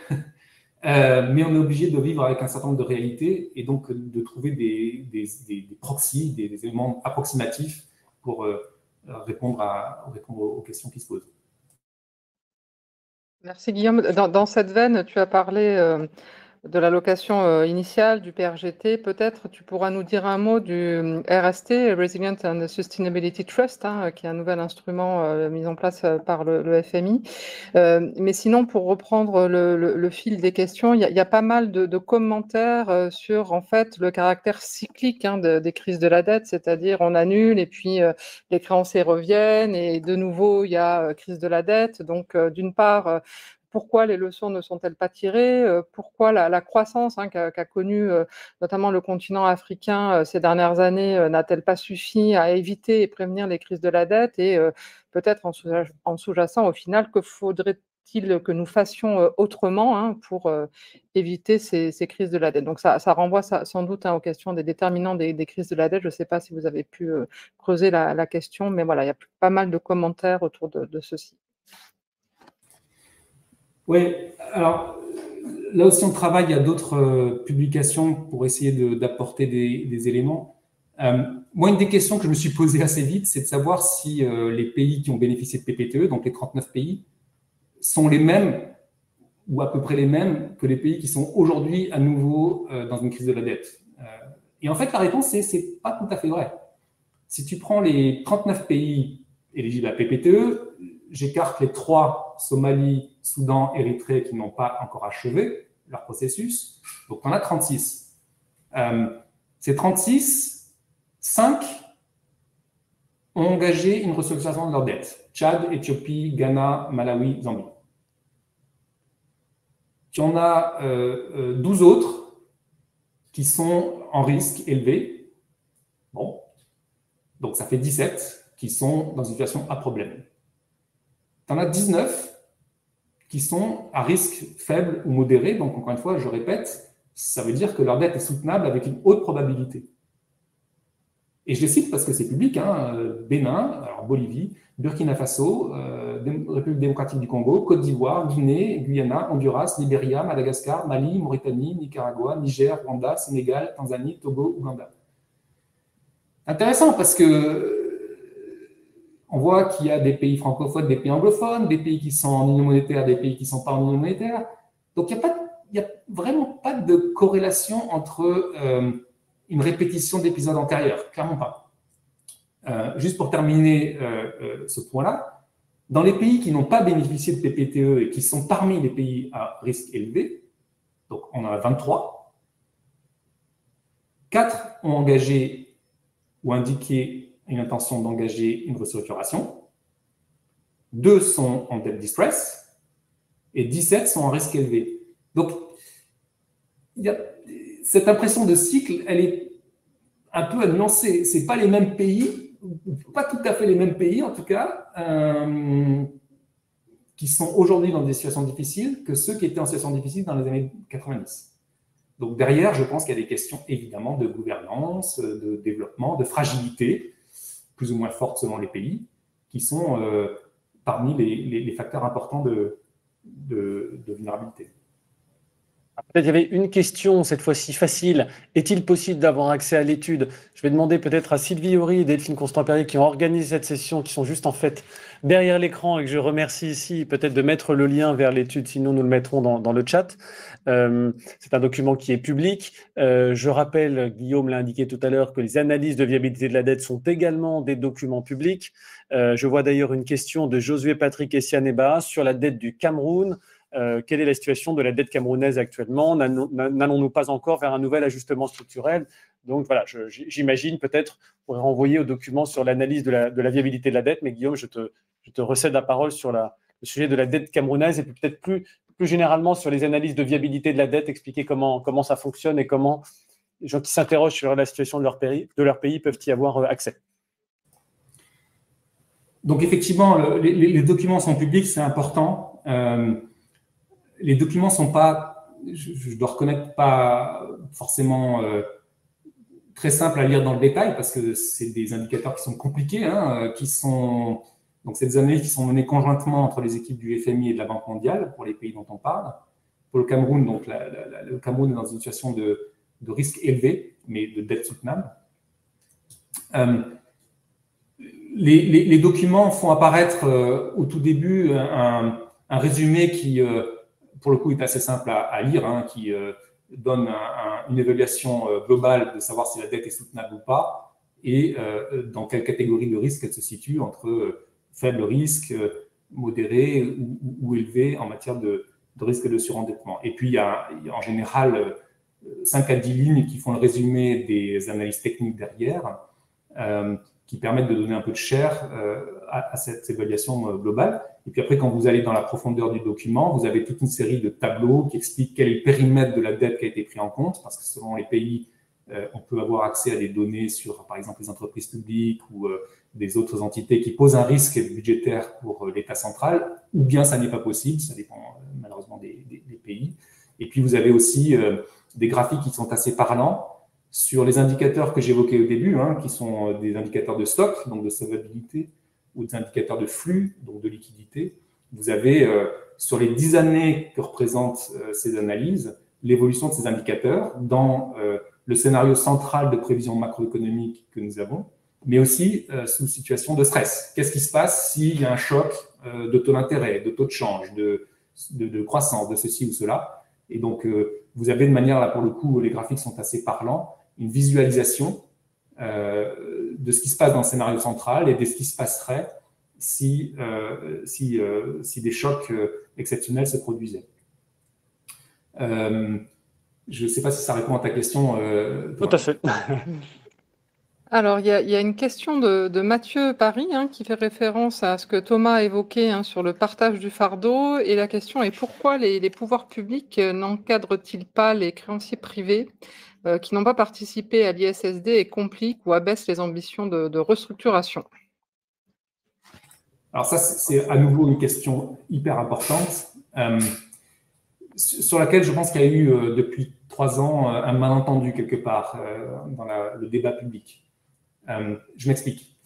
mais on est obligé de vivre avec un certain nombre de réalités et donc de trouver des proxys, des éléments approximatifs pour répondre aux questions qui se posent. Merci Guillaume. Dans cette veine, tu as parlé de l'allocation initiale du PRGT. Peut-être tu pourras nous dire un mot du RST, Resilient and Sustainability Trust, qui est un nouvel instrument mis en place par le FMI. Mais sinon, pour reprendre le fil des questions, il y a pas mal de commentaires sur en fait le caractère cyclique des crises de la dette, c'est-à-dire on annule et puis les créanciers reviennent et de nouveau il y a crise de la dette. Donc d'une part, pourquoi les leçons ne sont-elles pas tirées? Pourquoi la croissance qu'a connue notamment le continent africain ces dernières années n'a-t-elle pas suffi à éviter et prévenir les crises de la dette? Et peut-être en sous-jacent, au final, que faudrait-il que nous fassions autrement pour éviter ces crises de la dette? Donc ça renvoie sans doute aux questions des déterminants des crises de la dette. Je ne sais pas si vous avez pu creuser la question, mais voilà, il y a pas mal de commentaires autour de ceci. Oui, alors là aussi on travaille, il y a d'autres publications pour essayer d'apporter des éléments. Moi, une des questions que je me suis posée assez vite, c'est de savoir si les pays qui ont bénéficié de PPTE, donc les 39 pays, sont les mêmes ou à peu près les mêmes que les pays qui sont aujourd'hui à nouveau dans une crise de la dette. Et en fait, la réponse, c'est pas tout à fait vrai. Si tu prends les 39 pays éligibles à PPTE, j'écarte les 3, Somalie, Soudan, Érythrée, qui n'ont pas encore achevé leur processus. Donc, on a 36. Ces 36, 5 ont engagé une restructuration de leur dette. Tchad, Éthiopie, Ghana, Malawi, Zambie. Tu en as 12 autres qui sont en risque élevé. Bon. Donc, ça fait 17 qui sont dans une situation à problème. Tu en as 19 qui sont à risque faible ou modéré. Donc, encore une fois, je répète, ça veut dire que leur dette est soutenable avec une haute probabilité. Et je les cite parce que c'est public, hein, Bénin, alors Bolivie, Burkina Faso, République démocratique du Congo, Côte d'Ivoire, Guinée, Guyana, Honduras, Libéria, Madagascar, Mali, Mauritanie, Nicaragua, Niger, Rwanda, Sénégal, Tanzanie, Togo, Ouganda. Intéressant parce que on voit qu'il y a des pays francophones, des pays anglophones, des pays qui sont en union monétaire, des pays qui ne sont pas en union monétaire. Donc, il n'y a vraiment pas de corrélation entre une répétition d'épisodes antérieurs, clairement pas. Juste pour terminer ce point-là, dans les pays qui n'ont pas bénéficié de PPTE et qui sont parmi les pays à risque élevé, donc on en a 23, 4 ont engagé ou indiqué une intention d'engager une restructuration, 2 sont en debt distress et 17 sont en risque élevé. Donc, cette impression de cycle, elle est un peu à nuancer. Ce n'est pas les mêmes pays, pas tout à fait les mêmes pays en tout cas, qui sont aujourd'hui dans des situations difficiles que ceux qui étaient en situation difficile dans les années 90. Donc derrière, je pense qu'il y a des questions évidemment de gouvernance, de développement, de fragilité, plus ou moins fortes selon les pays, qui sont parmi les facteurs importants de vulnérabilité. Peut-être il y avait une question, cette fois-ci facile. Est-il possible d'avoir accès à l'étude? Je vais demander peut-être à Sylvie Horry et Delphine Constant-Perrier qui ont organisé cette session, qui sont juste en fait derrière l'écran et que je remercie ici, peut-être de mettre le lien vers l'étude, sinon nous le mettrons dans le chat. C'est un document qui est public. Je rappelle, Guillaume l'a indiqué tout à l'heure, que les analyses de viabilité de la dette sont également des documents publics. Je vois d'ailleurs une question de Josué Patrick Essianeba sur la dette du Cameroun. Quelle est la situation de la dette camerounaise actuellement? N'allons-nous pas encore vers un nouvel ajustement structurel? Donc voilà, j'imagine peut-être on pourrait renvoyer au document sur l'analyse de la viabilité de la dette, mais Guillaume, je te recède la parole sur le sujet de la dette camerounaise et puis peut-être plus généralement sur les analyses de viabilité de la dette, expliquer comment ça fonctionne et comment les gens qui s'interrogent sur la situation de leur pays peuvent y avoir accès. Donc effectivement, les documents sont publics, c'est important. Les documents ne sont pas, je dois reconnaître, pas forcément très simples à lire dans le détail parce que c'est des indicateurs qui sont compliqués, donc c'est des analyses qui sont menées conjointement entre les équipes du FMI et de la Banque mondiale pour les pays dont on parle. Pour le Cameroun, donc le Cameroun est dans une situation de risque élevé, mais de dette soutenable. Les documents font apparaître au tout début un résumé qui pour le coup, est assez simple à lire, qui donne une évaluation globale de savoir si la dette est soutenable ou pas et dans quelle catégorie de risque elle se situe entre faible risque, modéré ou élevé en matière de risque de surendettement. Et puis, il y a en général 5 à 10 lignes qui font le résumé des analyses techniques derrière, qui permettent de donner un peu de chair à cette évaluation globale. Et puis après, quand vous allez dans la profondeur du document, vous avez toute une série de tableaux qui expliquent quel est le périmètre de la dette qui a été pris en compte, parce que selon les pays, on peut avoir accès à des données sur, par exemple, les entreprises publiques ou des autres entités qui posent un risque budgétaire pour l'État central, ou bien ça n'est pas possible, ça dépend malheureusement des pays. Et puis vous avez aussi des graphiques qui sont assez parlants sur les indicateurs que j'évoquais au début, qui sont des indicateurs de stock, donc de solvabilité, ou des indicateurs de flux, donc de liquidité. Vous avez, sur les 10 années que représentent ces analyses, l'évolution de ces indicateurs dans le scénario central de prévision macroéconomique que nous avons, mais aussi sous situation de stress. Qu'est-ce qui se passe s'il y a un choc de taux d'intérêt, de taux de change, de croissance, de ceci ou cela? Et donc, vous avez de manière, là pour le coup, les graphiques sont assez parlants, une visualisation de ce qui se passe dans le scénario central et de ce qui se passerait si des chocs exceptionnels se produisaient. Je ne sais pas si ça répond à ta question. Tout à fait. Alors, il y a une question de Mathieu Paris qui fait référence à ce que Thomas a évoqué sur le partage du fardeau. Et la question est pourquoi les pouvoirs publics n'encadrent-ils pas les créanciers privés qui n'ont pas participé à l'ISSD et compliquent ou abaissent les ambitions de restructuration? Alors ça, c'est à nouveau une question hyper importante sur laquelle je pense qu'il y a eu depuis 3 ans un malentendu quelque part dans le débat public. Je m'explique.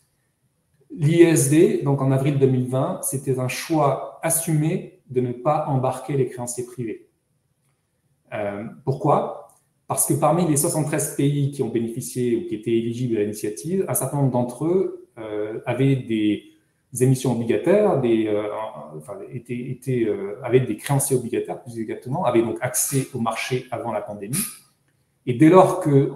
L'ISD, donc en avril 2020, c'était un choix assumé de ne pas embarquer les créanciers privés. Pourquoi? Parce que parmi les 73 pays qui ont bénéficié ou qui étaient éligibles à l'initiative, un certain nombre d'entre eux avaient des émissions obligataires, avaient des créanciers obligataires, plus exactement, avaient donc accès au marché avant la pandémie. Et dès lors que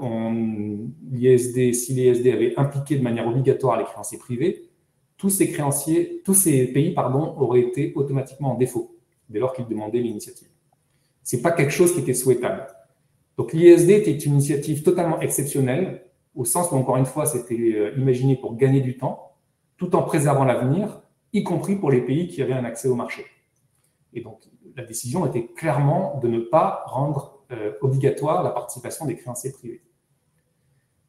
si l'ISD avait impliqué de manière obligatoire les créanciers privés, tous ces pays auraient été automatiquement en défaut dès lors qu'ils demandaient l'initiative. Ce n'est pas quelque chose qui était souhaitable. Donc l'ISD était une initiative totalement exceptionnelle, au sens où, encore une fois, c'était imaginé pour gagner du temps, tout en préservant l'avenir, y compris pour les pays qui avaient un accès au marché. Et donc, la décision était clairement de ne pas rendre obligatoire la participation des créanciers privés.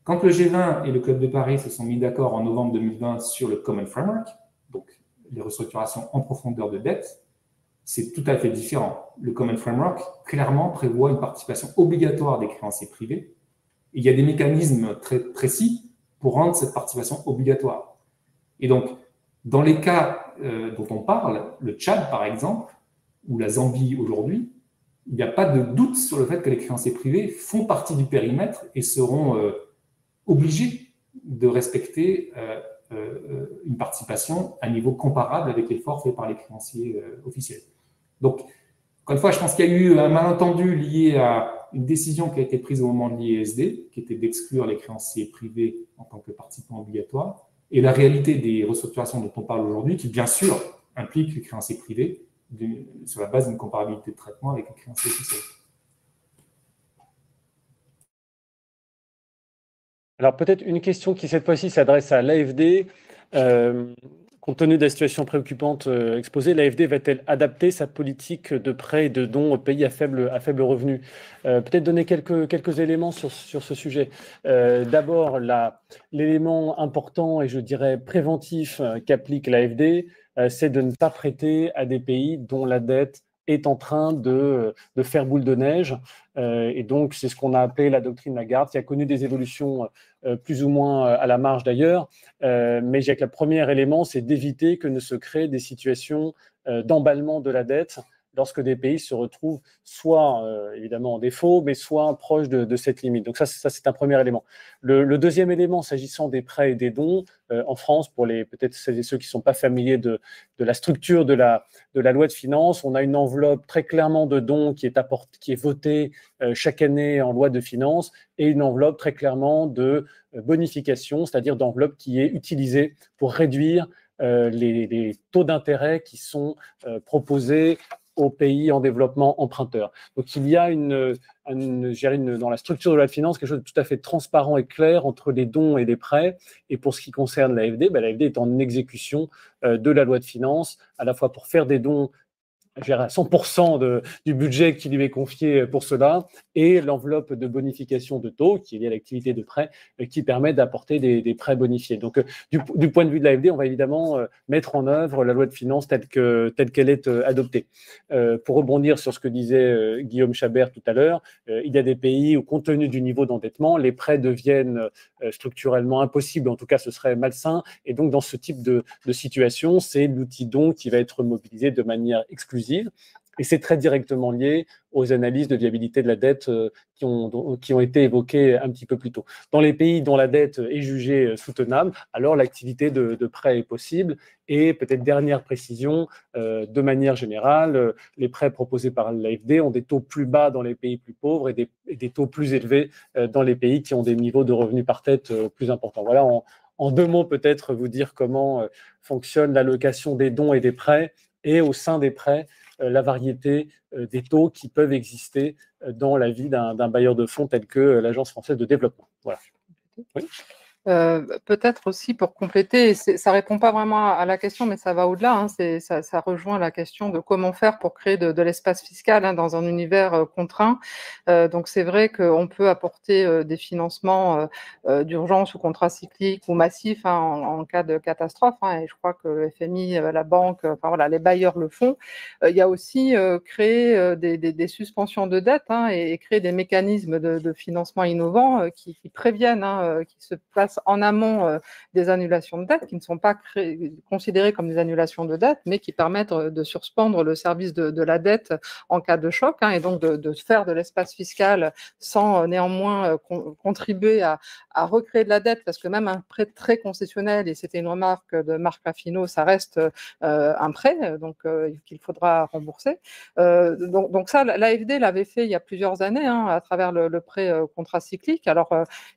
Quand le G20 et le Club de Paris se sont mis d'accord en novembre 2020 sur le Common Framework, donc les restructurations en profondeur de dette, c'est tout à fait différent. Le Common Framework, clairement, prévoit une participation obligatoire des créanciers privés. Et il y a des mécanismes très précis pour rendre cette participation obligatoire. Et donc, dans les cas dont on parle, le Tchad, par exemple, ou la Zambie aujourd'hui, il n'y a pas de doute sur le fait que les créanciers privés font partie du périmètre et seront obligés de respecter une participation à niveau comparable avec l'effort fait par les créanciers officiels. Donc, encore une fois, je pense qu'il y a eu un malentendu lié à une décision qui a été prise au moment de l'ISD, qui était d'exclure les créanciers privés en tant que participants obligatoires, et la réalité des restructurations dont on parle aujourd'hui, qui bien sûr implique les créanciers privés sur la base d'une comparabilité de traitement avec les créanciers officiels. Alors peut-être une question qui cette fois-ci s'adresse à l'AFD. Compte tenu de la situation préoccupante exposée, l'AFD va-t-elle adapter sa politique de prêts et de dons aux pays à faible revenu? Peut-être donner quelques éléments sur ce sujet. D'abord, l'élément important et je dirais préventif qu'applique l'AFD, c'est de ne pas prêter à des pays dont la dette est en train de faire boule de neige. Et donc, c'est ce qu'on a appelé la doctrine Lagarde, qui a connu des évolutions plus ou moins à la marge d'ailleurs. Mais je dirais que le premier élément, c'est d'éviter que ne se créent des situations d'emballement de la dette lorsque des pays se retrouvent soit évidemment en défaut, mais soit proches de cette limite. Donc ça c'est un premier élément. Le deuxième élément, s'agissant des prêts et des dons, en France, pour peut-être celles et ceux qui ne sont pas familiers de la structure de la loi de finances, on a une enveloppe très clairement de dons qui est votée chaque année en loi de finances, et une enveloppe très clairement de bonification, c'est-à-dire d'enveloppe qui est utilisée pour réduire les taux d'intérêt qui sont proposés aux pays en développement emprunteurs. Donc il y a dans la structure de la finance quelque chose de tout à fait transparent et clair entre les dons et les prêts. Et pour ce qui concerne l'AFD, l'AFD est en exécution de la loi de finances, à la fois pour faire des dons à 100% du budget qui lui est confié pour cela, et l'enveloppe de bonification de taux qui est liée à l'activité de prêt, qui permet d'apporter des prêts bonifiés. Donc, du point de vue de l'AFD, on va évidemment mettre en œuvre la loi de finances telle qu'elle est adoptée. Pour rebondir sur ce que disait Guillaume Chabert tout à l'heure, il y a des pays où, compte tenu du niveau d'endettement, les prêts deviennent structurellement impossibles, en tout cas ce serait malsain, et donc dans ce type de situation, c'est l'outil don qui va être mobilisé de manière exclusive. Et c'est très directement lié aux analyses de viabilité de la dette qui ont été évoquées un petit peu plus tôt. Dans les pays dont la dette est jugée soutenable, alors l'activité de prêt est possible. Et peut-être dernière précision, de manière générale, les prêts proposés par l'AFD ont des taux plus bas dans les pays plus pauvres et des taux plus élevés dans les pays qui ont des niveaux de revenus par tête plus importants. Voilà, en deux mots peut-être vous dire comment fonctionne l'allocation des dons et des prêts, et au sein des prêts, la variété des taux qui peuvent exister dans la vie d'un bailleur de fonds tel que l'Agence française de développement. Voilà. Oui. Peut-être aussi pour compléter, ça ne répond pas vraiment à la question, mais ça va au-delà, hein, ça rejoint la question de comment faire pour créer de l'espace fiscal dans un univers contraint. Donc c'est vrai qu'on peut apporter des financements d'urgence ou contracycliques ou massifs en cas de catastrophe, et je crois que le FMI, la banque, les bailleurs le font. Il y a aussi créer des suspensions de dette et créer des mécanismes de financement innovants qui préviennent, qui se placent fasse en amont des annulations de dette qui ne sont pas considérées comme des annulations de dette, mais qui permettent de surspendre le service de la dette en cas de choc, et donc de faire de l'espace fiscal sans néanmoins contribuer à recréer de la dette, parce que même un prêt très concessionnel, et c'était une remarque de Marc Raffino, ça reste un prêt, donc qu'il faudra rembourser. Donc ça, l'AFD l'avait fait il y a plusieurs années, à travers le prêt contracyclique. Alors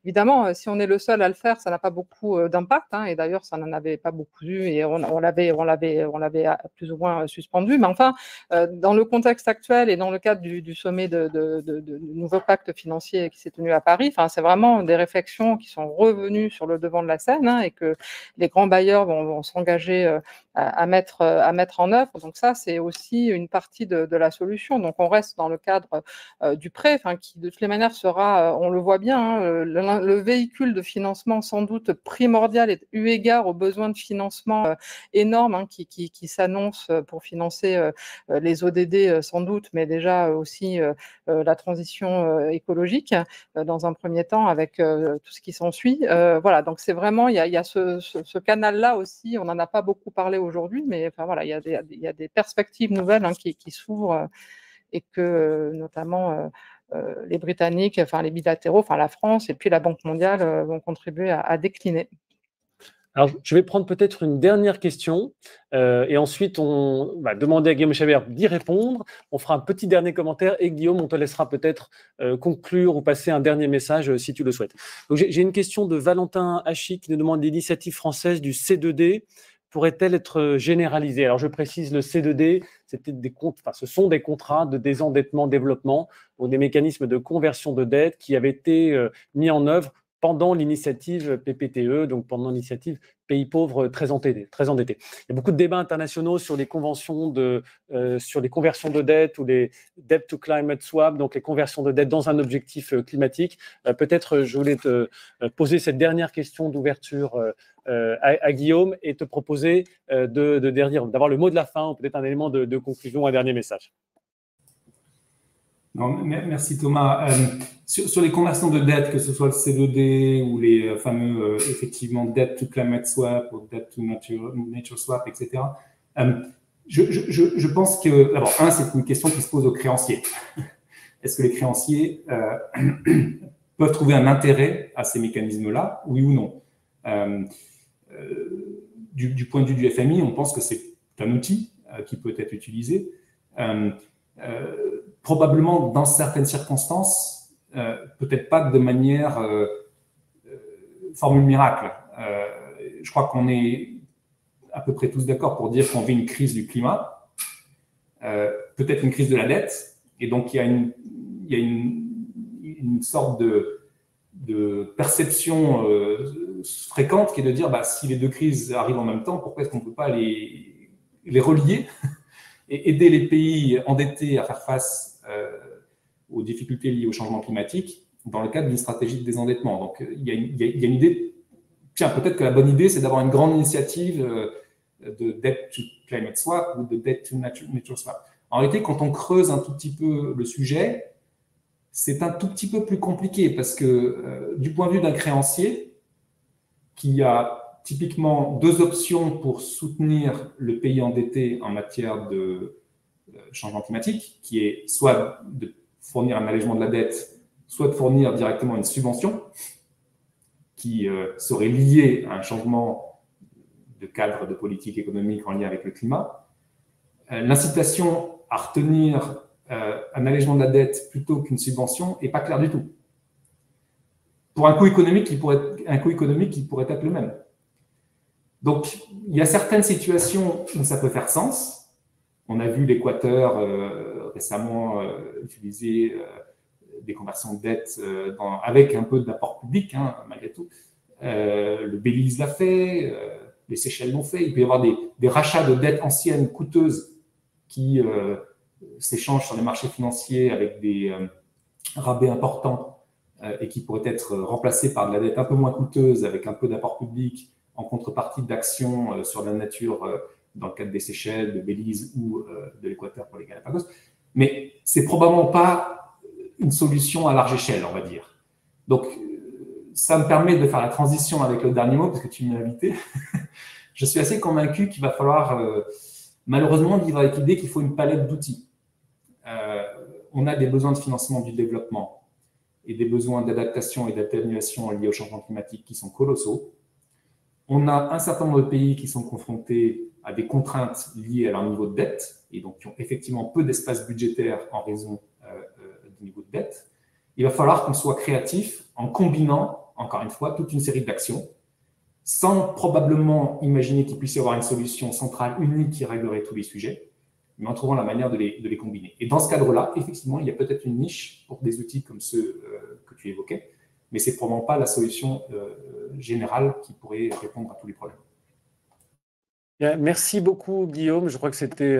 évidemment, si on est le seul à le faire, ça n'a pas beaucoup d'impact, et d'ailleurs, ça n'en avait pas beaucoup eu, et on l'avait plus ou moins suspendu. Mais enfin, dans le contexte actuel et dans le cadre du sommet du nouveau pacte financier qui s'est tenu à Paris, c'est vraiment des réflexions qui sont revenues sur le devant de la scène, et que les grands bailleurs vont s'engager à mettre en œuvre. Donc ça, c'est aussi une partie de la solution. Donc on reste dans le cadre du prêt, qui de toutes les manières sera, on le voit bien, le véhicule de financement sans doute primordial, et eu égard aux besoins de financement énormes qui s'annoncent pour financer les ODD sans doute, mais déjà aussi la transition écologique dans un premier temps, avec tout ce qui s'ensuit. Voilà, donc c'est vraiment, il y a ce canal-là aussi, on n'en a pas beaucoup parlé aujourd'hui, mais enfin, voilà, il y a des perspectives nouvelles qui s'ouvrent, et que notamment les Britanniques, les bilatéraux, la France et puis la Banque mondiale vont contribuer à décliner. Alors, je vais prendre peut-être une dernière question et ensuite on va demander à Guillaume Chabert d'y répondre. On fera un petit dernier commentaire et Guillaume, on te laissera peut-être conclure ou passer un dernier message si tu le souhaites. Donc, j'ai une question de Valentin Hachi qui nous demande: l'initiative française du C2D pourrait-elle être généralisée? Alors, je précise, le C2D, ce sont des contrats de désendettement développement, ou des mécanismes de conversion de dette qui avaient été mis en œuvre pendant l'initiative PPTE, donc pendant l'initiative Pays pauvres très endettés. Il y a beaucoup de débats internationaux sur les conventions sur les conversions de dette ou les debt to climate swap, donc les conversions de dette dans un objectif climatique. Peut-être je voulais te poser cette dernière question d'ouverture à Guillaume et te proposer d'avoir le mot de la fin, ou peut-être un élément de conclusion, un dernier message. Non, merci Thomas. Sur les conversions de dette, que ce soit le C2D ou les fameux, effectivement, debt to climate swap ou debt to nature swap, etc., je pense que, d'abord, c'est une question qui se pose aux créanciers. Est-ce que les créanciers peuvent trouver un intérêt à ces mécanismes-là, oui ou non? Du point de vue du FMI, on pense que c'est un outil qui peut être utilisé. Probablement dans certaines circonstances, peut-être pas de manière formule miracle. Je crois qu'on est à peu près tous d'accord pour dire qu'on vit une crise du climat, peut-être une crise de la dette, et donc il y a une sorte de perception fréquente qui est de dire si les deux crises arrivent en même temps, pourquoi est-ce qu'on ne peut pas les relier et aider les pays endettés à faire face aux difficultés liées au changement climatique dans le cadre d'une stratégie de désendettement. Donc, il y a une idée. Tiens, peut-être que la bonne idée, c'est d'avoir une grande initiative de debt to climate swap ou de debt to nature swap. En réalité, quand on creuse un tout petit peu le sujet, c'est un tout petit peu plus compliqué parce que du point de vue d'un créancier qui a typiquement deux options pour soutenir le pays endetté en matière de changement climatique, qui est soit de fournir un allègement de la dette, soit de fournir directement une subvention qui serait liée à un changement de cadre de politique économique en lien avec le climat. L'incitation à retenir un allègement de la dette plutôt qu'une subvention n'est pas claire du tout. Pour un coût économique qui pourrait être le même. Donc, il y a certaines situations où ça peut faire sens. On a vu l'Équateur récemment utiliser des conversions de dette avec un peu d'apport public, malgré tout. Le Belize l'a fait, les Seychelles l'ont fait. Il peut y avoir des rachats de dettes anciennes coûteuses qui s'échangent sur les marchés financiers avec des rabais importants et qui pourraient être remplacés par de la dette un peu moins coûteuse avec un peu d'apport public en contrepartie d'actions sur la nature dans le cadre des Seychelles, de Belize ou de l'Équateur pour les Galapagos. Mais ce n'est probablement pas une solution à large échelle, on va dire. Donc, ça me permet de faire la transition avec le dernier mot, parce que tu m'y as invité. Je suis assez convaincu qu'il va falloir malheureusement vivre avec l'idée qu'il faut une palette d'outils. On a des besoins de financement du développement et des besoins d'adaptation et d'atténuation liés au changement climatique qui sont colossaux. On a un certain nombre de pays qui sont confrontés à des contraintes liées à leur niveau de dette et donc qui ont effectivement peu d'espace budgétaire en raison du niveau de dette. Il va falloir qu'on soit créatif en combinant, encore une fois, toute une série d'actions sans probablement imaginer qu'il puisse y avoir une solution centrale unique qui réglerait tous les sujets, mais en trouvant la manière de les combiner. Et dans ce cadre-là, effectivement, il y a peut-être une niche pour des outils comme ceux que tu évoquais, mais ce n'est probablement pas la solution générale qui pourrait répondre à tous les problèmes. Bien, merci beaucoup, Guillaume. Je crois que c'était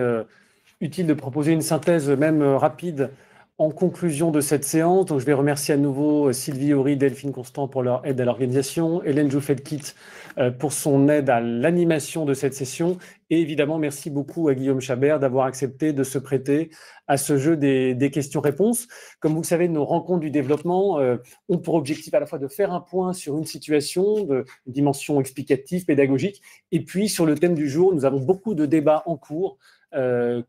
utile de proposer une synthèse même rapide en conclusion de cette séance. Donc, je vais remercier à nouveau Sylvie Horry, Delphine Constant pour leur aide à l'organisation, Hélène Jouffet-Kit pour son aide à l'animation de cette session. Et évidemment, merci beaucoup à Guillaume Chabert d'avoir accepté de se prêter à ce jeu des questions-réponses. Comme vous le savez, nos rencontres du développement ont pour objectif à la fois de faire un point sur une situation, de dimension explicative, pédagogique, et puis sur le thème du jour, nous avons beaucoup de débats en cours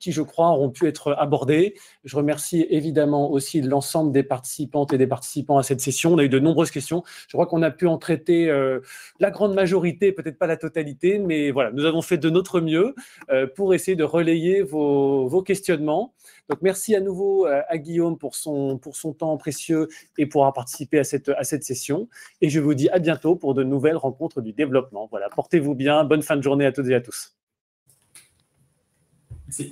qui, je crois, auront pu être abordés. Je remercie évidemment aussi l'ensemble des participantes et des participants à cette session. On a eu de nombreuses questions. Je crois qu'on a pu en traiter la grande majorité, peut-être pas la totalité, mais voilà, nous avons fait de notre mieux pour essayer de relayer vos questionnements. Donc, merci à nouveau à Guillaume pour son temps précieux et pour avoir participé à cette session. Et je vous dis à bientôt pour de nouvelles rencontres du développement. Voilà, portez-vous bien. Bonne fin de journée à toutes et à tous. Merci.